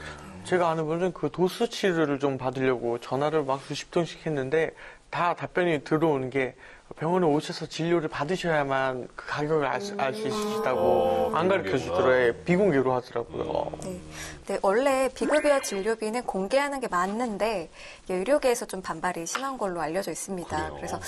제가 아는 분은 그 도수 치료를 좀 받으려고 전화를 막 수십 통씩 했는데 다 답변이 들어오는 게 병원에 오셔서 진료를 받으셔야만 그 가격을 알 수 있으시다고 안 가르쳐 주더라고요. 비공개로 하더라고요. 네, 원래 비급여 진료비는 공개하는 게 맞는데 의료계에서 좀 반발이 심한 걸로 알려져 있습니다. 그래요? 그래서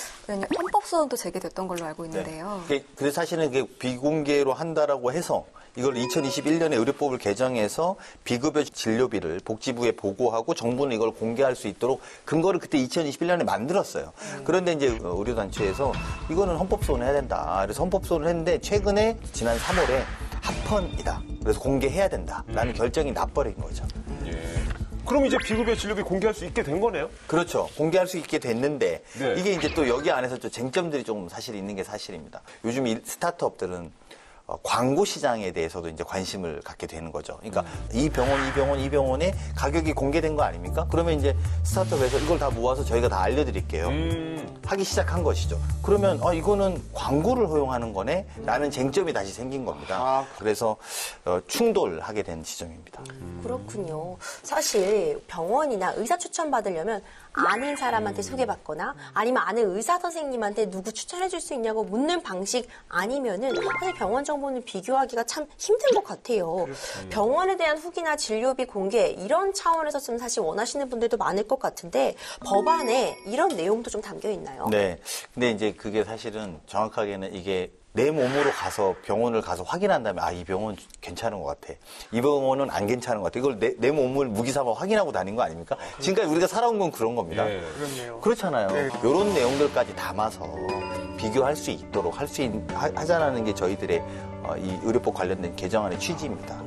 헌법 소원도 제기됐던 걸로 알고 있는데요. 그래서 사실은 그게 비공개로 한다라고 해서 이걸 2021년에 의료법을 개정해서 비급여 진료비를 복지부에 보고하고 정부는 이걸 공개할 수 있도록 근거를 그때 2021년에 만들었어요. 그런데 이제 의료단체에서 이거는 헌법소원을 해야 된다. 그래서 헌법소원을 했는데 최근에 지난 3월에 합헌이다. 그래서 공개해야 된다라는 결정이 나버린 거죠. 예. 그럼 이제 비급여 진료비 공개할 수 있게 된 거네요? 그렇죠. 공개할 수 있게 됐는데 네. 이게 이제 또 여기 안에서 좀 쟁점들이 좀 사실 있는 게 사실입니다. 요즘 이 스타트업들은 광고 시장에 대해서도 이제 관심을 갖게 되는 거죠. 그러니까 이 병원의 가격이 공개된 거 아닙니까? 그러면 이제 스타트업에서 이걸 다 모아서 저희가 다 알려드릴게요. 하기 시작한 것이죠. 그러면 이거는 광고를 허용하는 거네? 라는 쟁점이 다시 생긴 겁니다. 그래서 충돌하게 된 지점입니다. 그렇군요. 사실 병원이나 의사 추천 받으려면 아는 사람한테 소개받거나 아니면 아는 의사 선생님한테 누구 추천해 줄 수 있냐고 묻는 방식 아니면은 사실 병원 정보는 비교하기가 참 힘든 것 같아요. 병원에 대한 후기나 진료비 공개 이런 차원에서 좀 사실 원하시는 분들도 많을 것 같은데 법안에 이런 내용도 좀 담겨 있나요? 네. 근데 이제 그게 사실은 정확하게는 이게 내 몸으로 가서 병원을 가서 확인한 다음에 이 병원 괜찮은 것 같아. 이 병원은 안 괜찮은 것 같아. 이걸 내 몸을 무기 삼아 확인하고 다닌 거 아닙니까? 지금까지 우리가 살아온 건 그런 겁니다. 예. 그렇네요. 그렇잖아요. 네. 이런 내용들까지 담아서 비교할 수 있도록 하자라는 게 저희들의 이 의료법 관련된 개정안의 취지입니다.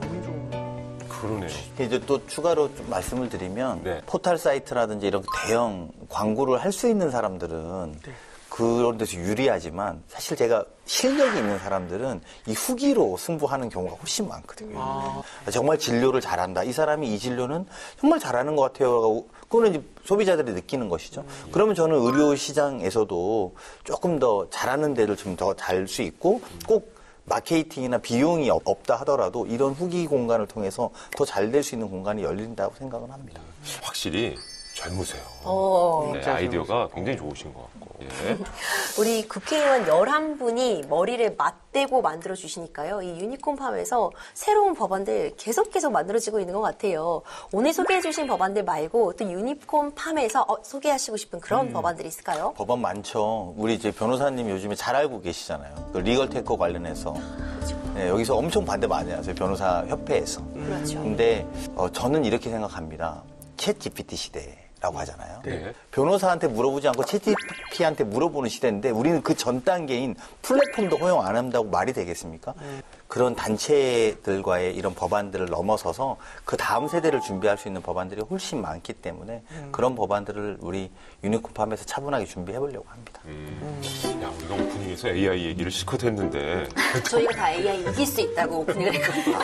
그러네요. 이제 또 추가로 좀 말씀을 드리면 네. 포털 사이트라든지 이런 대형 광고를 할 수 있는 사람들은 그런 데서 유리하지만 사실 제가 실력이 있는 사람들은 이 후기로 승부하는 경우가 훨씬 많거든요. 정말 진료를 잘한다. 이 사람이 이 진료는 정말 잘하는 것 같아요. 그거는 이제 소비자들이 느끼는 것이죠. 그러면 저는 의료 시장에서도 조금 더 잘하는 데를 좀 더 잘 수 있고 꼭 마케팅이나 비용이 없다 하더라도 이런 후기 공간을 통해서 더 잘 될 수 있는 공간이 열린다고 생각은 합니다. 확실히 젊으세요. 네, 진짜 아이디어가 굉장히 좋으신 것 같고. 예. 우리 국회의원 11분이 머리를 맞대고 만들어주시니까요. 이 유니콘팜에서 새로운 법안들 계속 만들어지고 있는 것 같아요. 오늘 소개해주신 법안들 말고 또 유니콘팜에서 소개하시고 싶은 그런 법안들이 있을까요? 법안 많죠. 우리 이제 변호사님 요즘에 잘 알고 계시잖아요. 그 리걸 테크 관련해서. 네, 여기서 엄청 반대 많이 하세요. 변호사 협회에서. 그렇죠. 근데 저는 이렇게 생각합니다. 챗 GPT 시대라고 하잖아요. 네. 변호사한테 물어보지 않고 챗 GPT한테 물어보는 시대인데 우리는 그 전 단계인 플랫폼도 허용 안 한다고 말이 되겠습니까? 그런 단체들과의 이런 법안들을 넘어서서 그 다음 세대를 준비할 수 있는 법안들이 훨씬 많기 때문에 그런 법안들을 우리 유니콘팜에서 차분하게 준비해 보려고 합니다. 야, 우리가 오프닝에서 AI 얘기를 실컷 했는데 저희가 다 AI 이길 수 있다고 오프닝을 했거든요.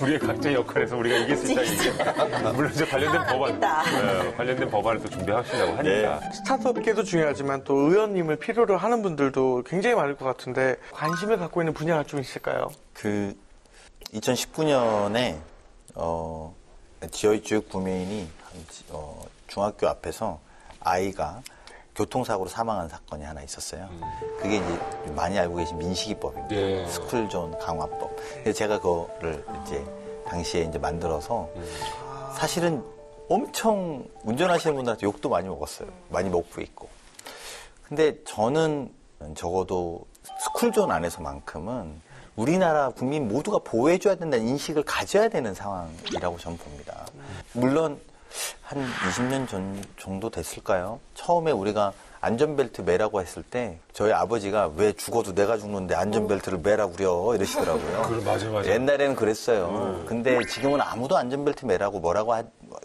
우리의 각자의 역할에서 우리가 이길 수 있다는 물론 이제 관련된 법안, 관련된 법안을 또 준비하신다고 하니까. 스타트업계도 중요하지만 또 의원님을 필요로 하는 분들도 굉장히 많을 것 같은데 관심을 갖고 있는 분야가 좀 있을까요? 2019년에 저희 지역 구매인이 중학교 앞에서 아이가 교통사고로 사망한 사건이 하나 있었어요. 그게 이제 많이 알고 계신 민식이법입니다. 예. 스쿨존 강화법. 그래서 제가 그거를 이제 당시에 이제 만들어서 사실은 엄청 운전하시는 분들한테 욕도 많이 먹었어요. 많이 먹고 있고. 근데 저는 적어도 스쿨존 안에서만큼은 우리나라 국민 모두가 보호해줘야 된다는 인식을 가져야 되는 상황이라고 저는 봅니다. 물론 한 20년 전 정도 됐을까요? 처음에 우리가 안전벨트 매라고 했을 때 저희 아버지가 왜 죽어도 내가 죽는데 안전벨트를 매라 우려 이러시더라고요. 그래, 맞아. 옛날에는 그랬어요. 근데 지금은 아무도 안전벨트 매라고 뭐라고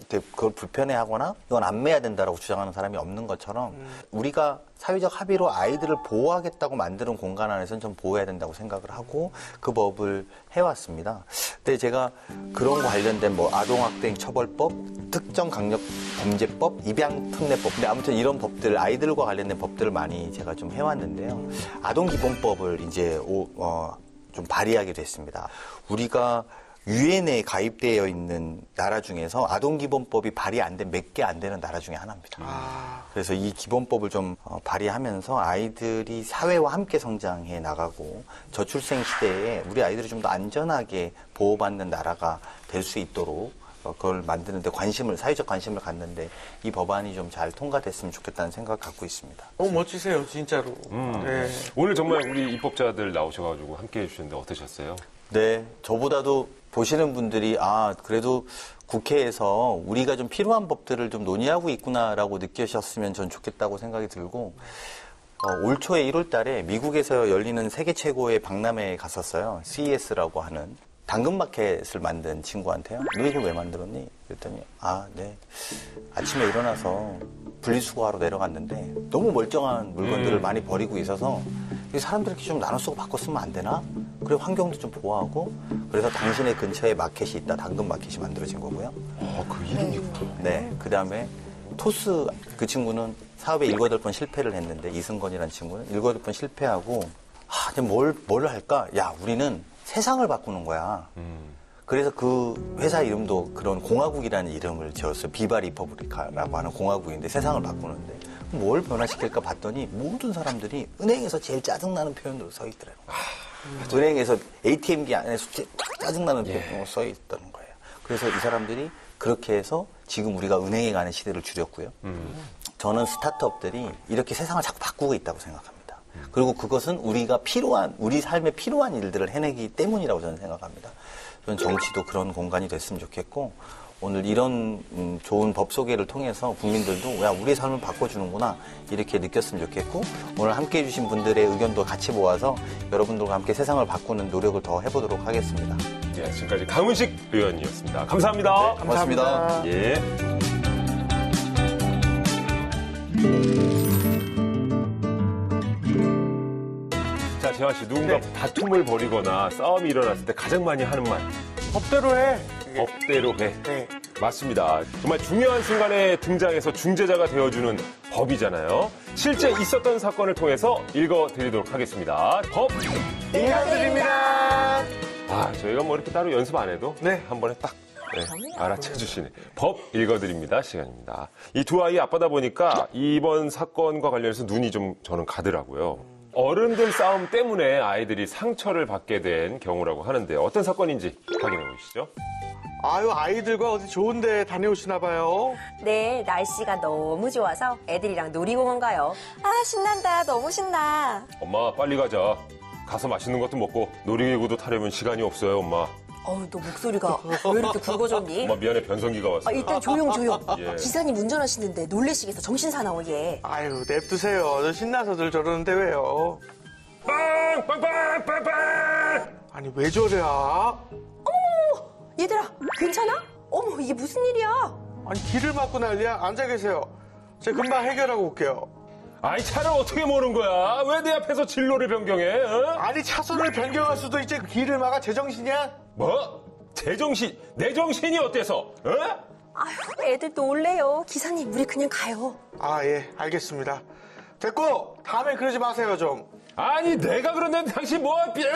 그걸 불편해하거나 이건 안 매야 된다라고 주장하는 사람이 없는 것처럼 우리가 사회적 합의로 아이들을 보호하겠다고 만드는 공간 안에서는 좀 보호해야 된다고 생각을 하고 그 법을 해왔습니다. 근데 제가 그런 거 관련된 아동학대행 처벌법, 특정강력범죄법, 입양특례법. 근데 아무튼 이런 법들, 아이들과 관련된 법들을 많이 제가 좀 해왔는데요. 아동기본법을 이제 좀 발의하게 됐습니다. 우리가 유엔에 가입되어 있는 나라 중에서 아동기본법이 발의 안 된 몇 개 안 되는 나라 중에 하나입니다. 그래서 이 기본법을 좀 발의하면서 아이들이 사회와 함께 성장해 나가고 저출생 시대에 우리 아이들이 좀 더 안전하게 보호받는 나라가 될 수 있도록 그걸 만드는데 사회적 관심을 갖는데 이 법안이 좀 잘 통과됐으면 좋겠다는 생각을 갖고 있습니다. 너무 멋지세요, 진짜로. 네. 오늘 정말 우리 입법자들 나오셔가지고 함께 해주셨는데 어떠셨어요? 네, 저보다도 보시는 분들이 그래도 국회에서 우리가 좀 필요한 법들을 좀 논의하고 있구나라고 느끼셨으면 전 좋겠다고 생각이 들고 올 초에 1월 달에 미국에서 열리는 세계 최고의 박람회에 갔었어요. CES라고 하는 당근마켓을 만든 친구한테요. 너 이거 왜 만들었니? 그랬더니 네. 아침에 일어나서 분리수거하러 내려갔는데 너무 멀쩡한 물건들을 많이 버리고 있어서 이 사람들이 좀 나눠 쓰고 바꿔 쓰면 안 되나? 그리고 환경도 좀 보호하고 그래서 당신의 근처에 마켓이 있다. 당근 마켓이 만들어진 거고요. 그 이름이구나. 네, 그 다음에 토스 그 친구는 사업에 7, 8번 실패를 했는데 이승건이라는 친구는 7, 8번 실패하고 이제 뭘 할까? 야, 우리는 세상을 바꾸는 거야. 그래서 그 회사 이름도 그런 공화국이라는 이름을 지었어요. 비바 리퍼블리카라고 하는 공화국인데 세상을 바꾸는데 뭘 변화시킬까 봤더니 모든 사람들이 은행에서 제일 짜증나는 표현으로 서 있더라고요. 은행에서 ATM기 안에서 제일 짜증나는 표현으로 써 있다는 거예요. 그래서 이 사람들이 그렇게 해서 지금 우리가 은행에 가는 시대를 줄였고요. 저는 스타트업들이 이렇게 세상을 자꾸 바꾸고 있다고 생각합니다. 그리고 그것은 우리 삶에 필요한 일들을 해내기 때문이라고 저는 생각합니다. 저는 정치도 그런 공간이 됐으면 좋겠고 오늘 이런 좋은 법 소개를 통해서 국민들도 야, 우리의 삶을 바꿔주는구나 이렇게 느꼈으면 좋겠고 오늘 함께해 주신 분들의 의견도 같이 모아서 여러분들과 함께 세상을 바꾸는 노력을 더 해보도록 하겠습니다. 예, 지금까지 강훈식 의원이었습니다. 감사합니다. 고맙습니다. 예. 자, 재환 씨, 누군가 다툼을 벌이거나 싸움이 일어났을 때 가장 많이 하는 말. 법대로 해. 법대로 해. 네. 맞습니다. 정말 중요한 순간에 등장해서 중재자가 되어주는 법이잖아요. 실제 있었던 사건을 통해서 읽어드리도록 하겠습니다. 법 읽어드립니다. 저희가 뭐 이렇게 따로 연습 안 해도 네. 한 번에 딱 알아채 주시네. 법 읽어드립니다 시간입니다. 이 두 아이 아빠다 보니까 이번 사건과 관련해서 눈이 좀 저는 가더라고요. 어른들 싸움 때문에 아이들이 상처를 받게 된 경우라고 하는데 어떤 사건인지 확인해 보시죠. 아이들과 어디 좋은 데 다녀오시나 봐요. 네, 날씨가 너무 좋아서 애들이랑 놀이공원 가요. 신난다. 너무 신나. 엄마 빨리 가자. 가서 맛있는 것도 먹고 놀이기구도 타려면 시간이 없어요 엄마. 너 목소리가 왜 이렇게 굵어졌니? 엄마 미안해 변성기가 왔어. 일단 조용. 예. 기사님 운전하시는데 놀래시겠어. 정신 사나워 얘. 냅두세요. 저 신나서들 저러는데 왜요? 빵빵빵빵빵. 아니, 왜 저래야? 얘들아, 괜찮아? 어머, 이게 무슨 일이야? 아니, 길을 막고 난리야? 앉아 계세요. 제가 금방 해결하고 올게요. 아이 차를 어떻게 모는 거야? 왜 내 앞에서 진로를 변경해? 어? 아니, 차선을 변경할 수도 있지. 길을 막아. 제정신이야? 뭐? 제정신, 내 정신이 어때서? 어? 애들 놀래요. 기사님, 우리 그냥 가요. 예, 알겠습니다. 됐고, 다음엔 그러지 마세요, 좀. 아니 내가 그런데 당신 뭐 피해?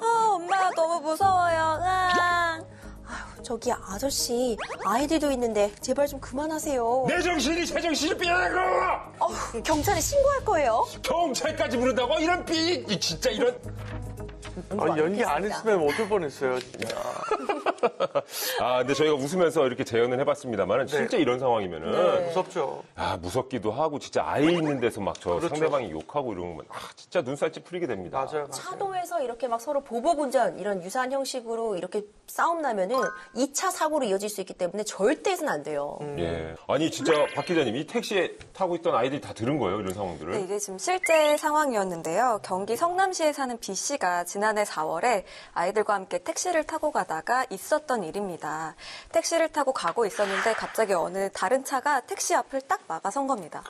엄마 너무 무서워요. 저기 아저씨, 아이들도 있는데 제발 좀 그만하세요. 내 정신이 제정신이 삐라고! 경찰에 신고할 거예요. 경찰까지 부른다고? 이런 진짜 이런. 아니, 연기 안 했으면 어쩔 뻔했어요, 진짜. 근데 저희가 웃으면서 이렇게 재연을 해봤습니다만 실제 이런 상황이면은 무섭죠. 무섭기도 하고 진짜 아이 있는 데서 막 저 그렇죠. 상대방이 욕하고 이러면 진짜 눈살 찌푸리게 됩니다. 맞아요. 차도에서 이렇게 막 서로 보복 운전 이런 유사한 형식으로 이렇게 싸움 나면은 2차 사고로 이어질 수 있기 때문에 절대 해서는 안 돼요. 예. 아니 진짜 박 기자님 이 택시에 타고 있던 아이들이 다 들은 거예요 이런 상황들을? 네, 이게 지금 실제 상황이었는데요. 경기 성남시에 사는 B 씨가 지난해 4월에 아이들과 함께 택시를 타고 가다가 있었던 일입니다. 택시를 타고 가고 있었는데 갑자기 어느 다른 차가 택시 앞을 딱 막아선 겁니다.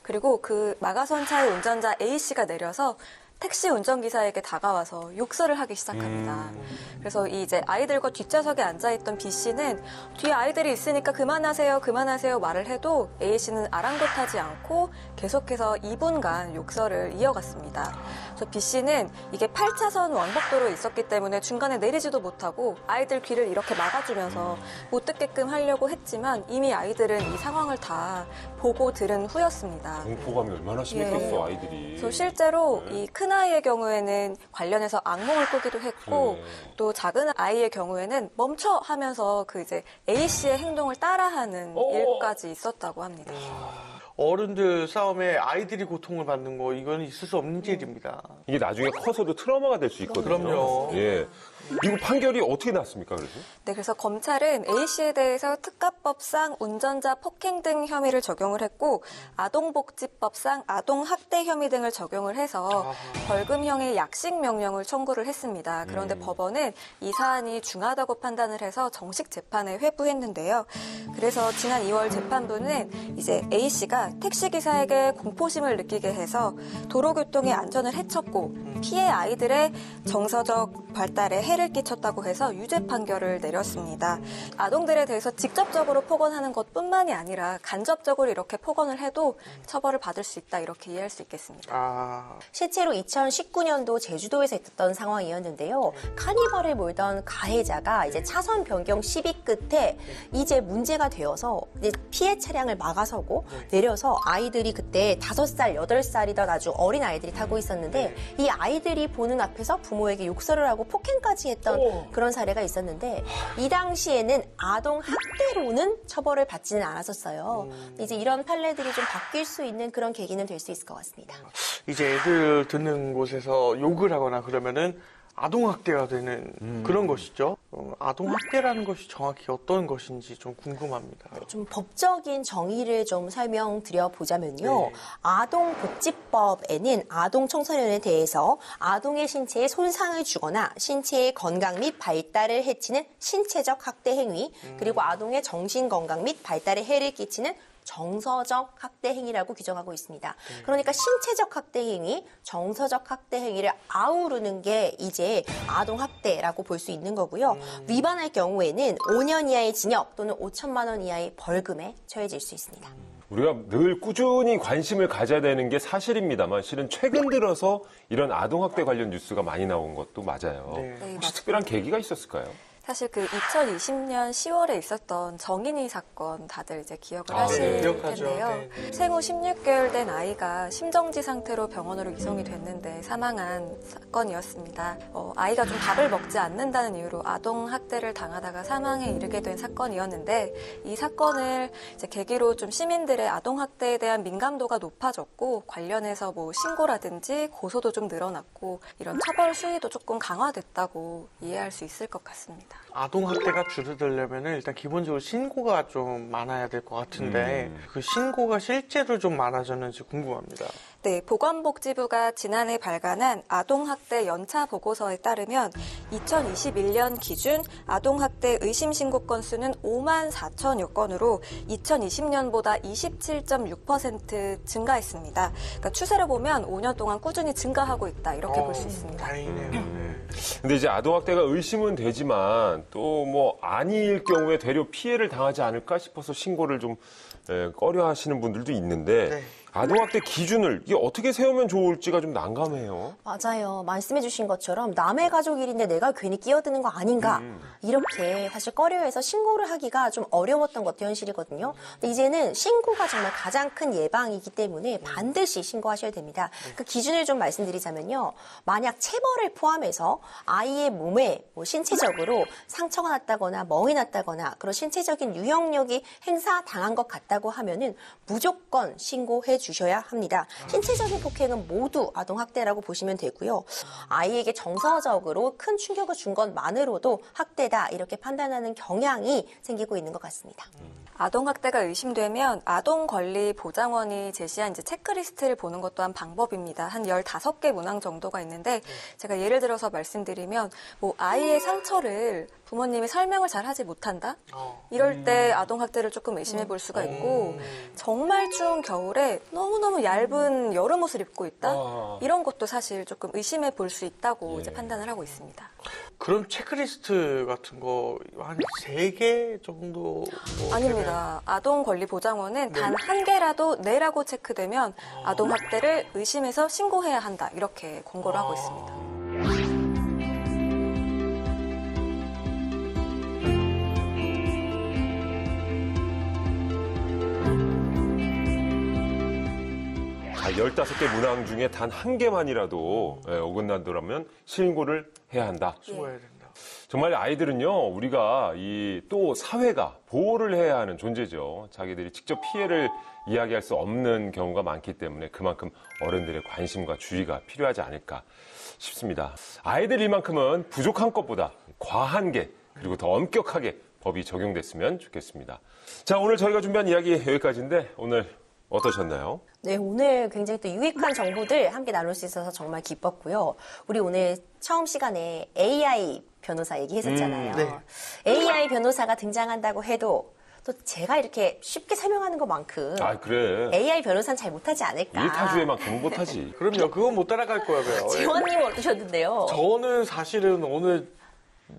그리고 그 막아선 차의 운전자 A 씨가 내려서 택시 운전기사에게 다가와서 욕설을 하기 시작합니다. 그래서 이제 아이들과 뒷좌석에 앉아있던 B 씨는 뒤에 아이들이 있으니까 그만하세요 말을 해도 A 씨는 아랑곳하지 않고 계속해서 2분간 욕설을 이어갔습니다. 그래서 B 씨는 이게 8차선 왕복도로 있었기 때문에 중간에 내리지도 못하고 아이들 귀를 이렇게 막아주면서 못 듣게끔 하려고 했지만 이미 아이들은 이 상황을 다 보고 들은 후였습니다. 공포감이 얼마나 심했겠어 아이들이. 그래서 실제로 이 큰 아이의 경우에는 관련해서 악몽을 꾸기도 했고 또 작은 아이의 경우에는 멈춰 하면서 그 이제 A 씨의 행동을 따라하는 일까지 있었다고 합니다. 어른들 싸움에 아이들이 고통을 받는 거 이건 있을 수 없는 일입니다. 이게 나중에 커서도 트라우마가 될 수 있거든요. 그럼요. 예. 이거 판결이 어떻게 났습니까, 그래서? 네, 그래서 검찰은 A씨에 대해서 특가법상 운전자 폭행 등 혐의를 적용을 했고 아동복지법상 아동학대 혐의 등을 적용을 해서 벌금형의 약식 명령을 청구를 했습니다. 그런데 법원은 이 사안이 중하다고 판단을 해서 정식 재판에 회부했는데요. 그래서 지난 2월 재판부는 이제 A씨가 택시기사에게 공포심을 느끼게 해서 도로교통의 안전을 해쳤고 피해 아이들의 정서적 발달에 해를 끼쳤다고 해서 유죄 판결을 내렸습니다. 아동들에 대해서 직접적으로 폭언하는 것뿐만이 아니라 간접적으로 이렇게 폭언을 해도 처벌을 받을 수 있다 이렇게 이해할 수 있겠습니다. 실제로 2019년도 제주도에서 있었던 상황이었는데요. 카니발을 몰던 가해자가 이제 차선 변경 시비 끝에 이제 문제가 되어서 이제 피해 차량을 막아서고 내려서 아이들이 그때 5살, 8살이던 아주 어린 아이들이 타고 있었는데 이 아이들이 보는 앞에서 부모에게 욕설을 하고 폭행까지 했던 그런 사례가 있었는데 이 당시에는 아동 학대로는 처벌을 받지는 않았었어요. 이제 이런 판례들이 좀 바뀔 수 있는 그런 계기는 될 수 있을 것 같습니다. 이제 애들 듣는 곳에서 욕을 하거나 그러면은 아동학대가 되는 그런 것이죠. 아동학대라는 것이 정확히 어떤 것인지 좀 궁금합니다. 좀 법적인 정의를 좀 설명드려 보자면요. 아동복지법에는 아동 청소년에 대해서 아동의 신체에 손상을 주거나 신체의 건강 및 발달을 해치는 신체적 학대 행위, 그리고 아동의 정신 건강 및 발달에 해를 끼치는 정서적 학대 행위라고 규정하고 있습니다. 그러니까 신체적 학대 행위, 정서적 학대 행위를 아우르는 게 이제 아동 학대라고 볼 수 있는 거고요. 위반할 경우에는 5년 이하의 징역 또는 5천만 원 이하의 벌금에 처해질 수 있습니다. 우리가 늘 꾸준히 관심을 가져야 되는 게 사실입니다만 실은 최근 들어서 이런 아동학대 관련 뉴스가 많이 나온 것도 맞아요. 네. 혹시 특별한 계기가 있었을까요? 사실 그 2020년 10월에 있었던 정인이 사건 다들 이제 기억을 하실 네. 기억하죠. 텐데요. 네. 생후 16개월 된 아이가 심정지 상태로 병원으로 이송이 됐는데 사망한 사건이었습니다. 아이가 좀 밥을 먹지 않는다는 이유로 아동 학대를 당하다가 사망에 이르게 된 사건이었는데 이 사건을 이제 계기로 좀 시민들의 아동 학대에 대한 민감도가 높아졌고 관련해서 뭐 신고라든지 고소도 좀 늘어났고 이런 처벌 수위도 조금 강화됐다고 이해할 수 있을 것 같습니다. 아동학대가 줄어들려면 일단 기본적으로 신고가 좀 많아야 될 것 같은데 그 신고가 실제로 좀 많아졌는지 궁금합니다. 네, 보건복지부가 지난해 발간한 아동학대 연차 보고서에 따르면 2021년 기준 아동학대 의심 신고 건수는 5만 4천여 건으로 2020년보다 27.6% 증가했습니다. 그러니까 추세를 보면 5년 동안 꾸준히 증가하고 있다 이렇게 볼 수 있습니다. 다행이네요. 근데 이제 아동학대가 의심은 되지만 또 뭐 아닐 경우에 되려 피해를 당하지 않을까 싶어서 신고를 좀 꺼려 하시는 분들도 있는데 네. 아동학대 기준을 이게 어떻게 세우면 좋을지가 좀 난감해요. 맞아요. 말씀해 주신 것처럼 남의 가족 일인데 내가 괜히 끼어드는 거 아닌가 이렇게 사실 꺼려해서 신고를 하기가 좀 어려웠던 것도 현실이거든요. 근데 이제는 신고가 정말 가장 큰 예방이기 때문에 반드시 신고하셔야 됩니다. 그 기준을 좀 말씀드리자면요. 만약 체벌을 포함해서 아이의 몸에 뭐 신체적으로 상처가 났다거나 멍이 났다거나 그런 신체적인 유형력이 행사당한 것 같다고 하면은 무조건 신고해 주셔야 합니다. 신체적인 폭행은 모두 아동학대라고 보시면 되고요. 아이에게 정서적으로 큰 충격을 준 것만으로도 학대다 이렇게 판단하는 경향이 생기고 있는 것 같습니다. 아동학대가 의심되면 아동권리보장원이 제시한 이제 체크리스트를 보는 것 또한 방법입니다. 한 15개 문항 정도가 있는데 제가 예를 들어서 말씀드리면 뭐 아이의 상처를 부모님이 설명을 잘 하지 못한다? 이럴 때 아동학대를 조금 의심해 볼 수가 있고 정말 추운 겨울에 너무너무 얇은 여름 옷을 입고 있다? 이런 것도 사실 조금 의심해 볼 수 있다고 이제 판단을 하고 있습니다. 그런 체크리스트 같은 거 한 3개 정도 뭐 아닙니다. 아동권리보장원은 단 한 개라도 네라고 체크되면 아동학대를 의심해서 신고해야 한다. 이렇게 권고를 하고 있습니다. 자, 15개 문항 중에 단 한 개만이라도 어긋난다면 신고를 해야 한다. 숨어야 된다. 정말 아이들은요, 우리가 또 사회가 보호를 해야 하는 존재죠. 자기들이 직접 피해를 이야기할 수 없는 경우가 많기 때문에 그만큼 어른들의 관심과 주의가 필요하지 않을까 싶습니다. 아이들 일만큼은 부족한 것보다 과한 게 그리고 더 엄격하게 법이 적용됐으면 좋겠습니다. 자, 오늘 저희가 준비한 이야기 여기까지인데 오늘 어떠셨나요? 네, 오늘 굉장히 또 유익한 정보들 함께 나눌 수 있어서 정말 기뻤고요. 우리 오늘 처음 시간에 AI 변호사 얘기했었잖아요. 네. AI 변호사가 등장한다고 해도 또 제가 이렇게 쉽게 설명하는 것만큼 아, 그래. AI 변호사는 잘 못하지 않을까. 일타주에만큼은 못하지. 그럼요. 그건 못 따라갈 거고요. 재원님은 어떠셨는데요? 저는 사실은 오늘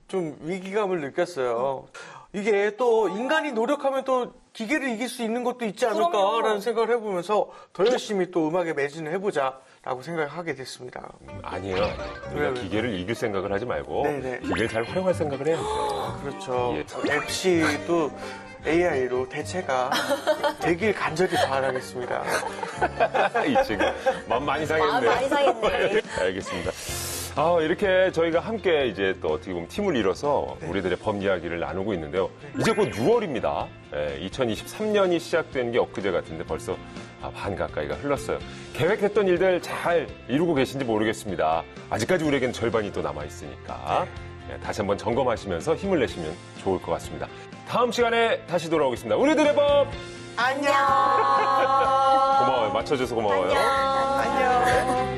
좀 위기감을 느꼈어요. 이게 또 인간이 노력하면 또 기계를 이길 수 있는 것도 있지 않을까라는 그럼요. 생각을 해보면서 더 열심히 또 음악에 매진을 해보자라고 생각하게 됐습니다. 아니에요. 우리가 왜요? 기계를 이길 생각을 하지 말고 네네. 기계를 잘 활용할 생각을 해야 돼요. 그렇죠. 예. MC도 AI로 대체가 되길 간절히 바라겠습니다. 이 친구 마음 많이 상했네. 마음 많이 상했네. 알겠습니다. 이렇게 저희가 함께 이제 또 어떻게 보면 팀을 이뤄서 우리들의 법 이야기를 나누고 있는데요. 이제 곧 6월입니다. 2023년이 시작된 게 엊그제 같은데 벌써 반 가까이가 흘렀어요. 계획했던 일들 잘 이루고 계신지 모르겠습니다. 아직까지 우리에겐 절반이 또 남아있으니까 다시 한번 점검하시면서 힘을 내시면 좋을 것 같습니다. 다음 시간에 다시 돌아오겠습니다. 우리들의 법! 안녕! 고마워요. 맞춰줘서 고마워요. 안녕. 안녕!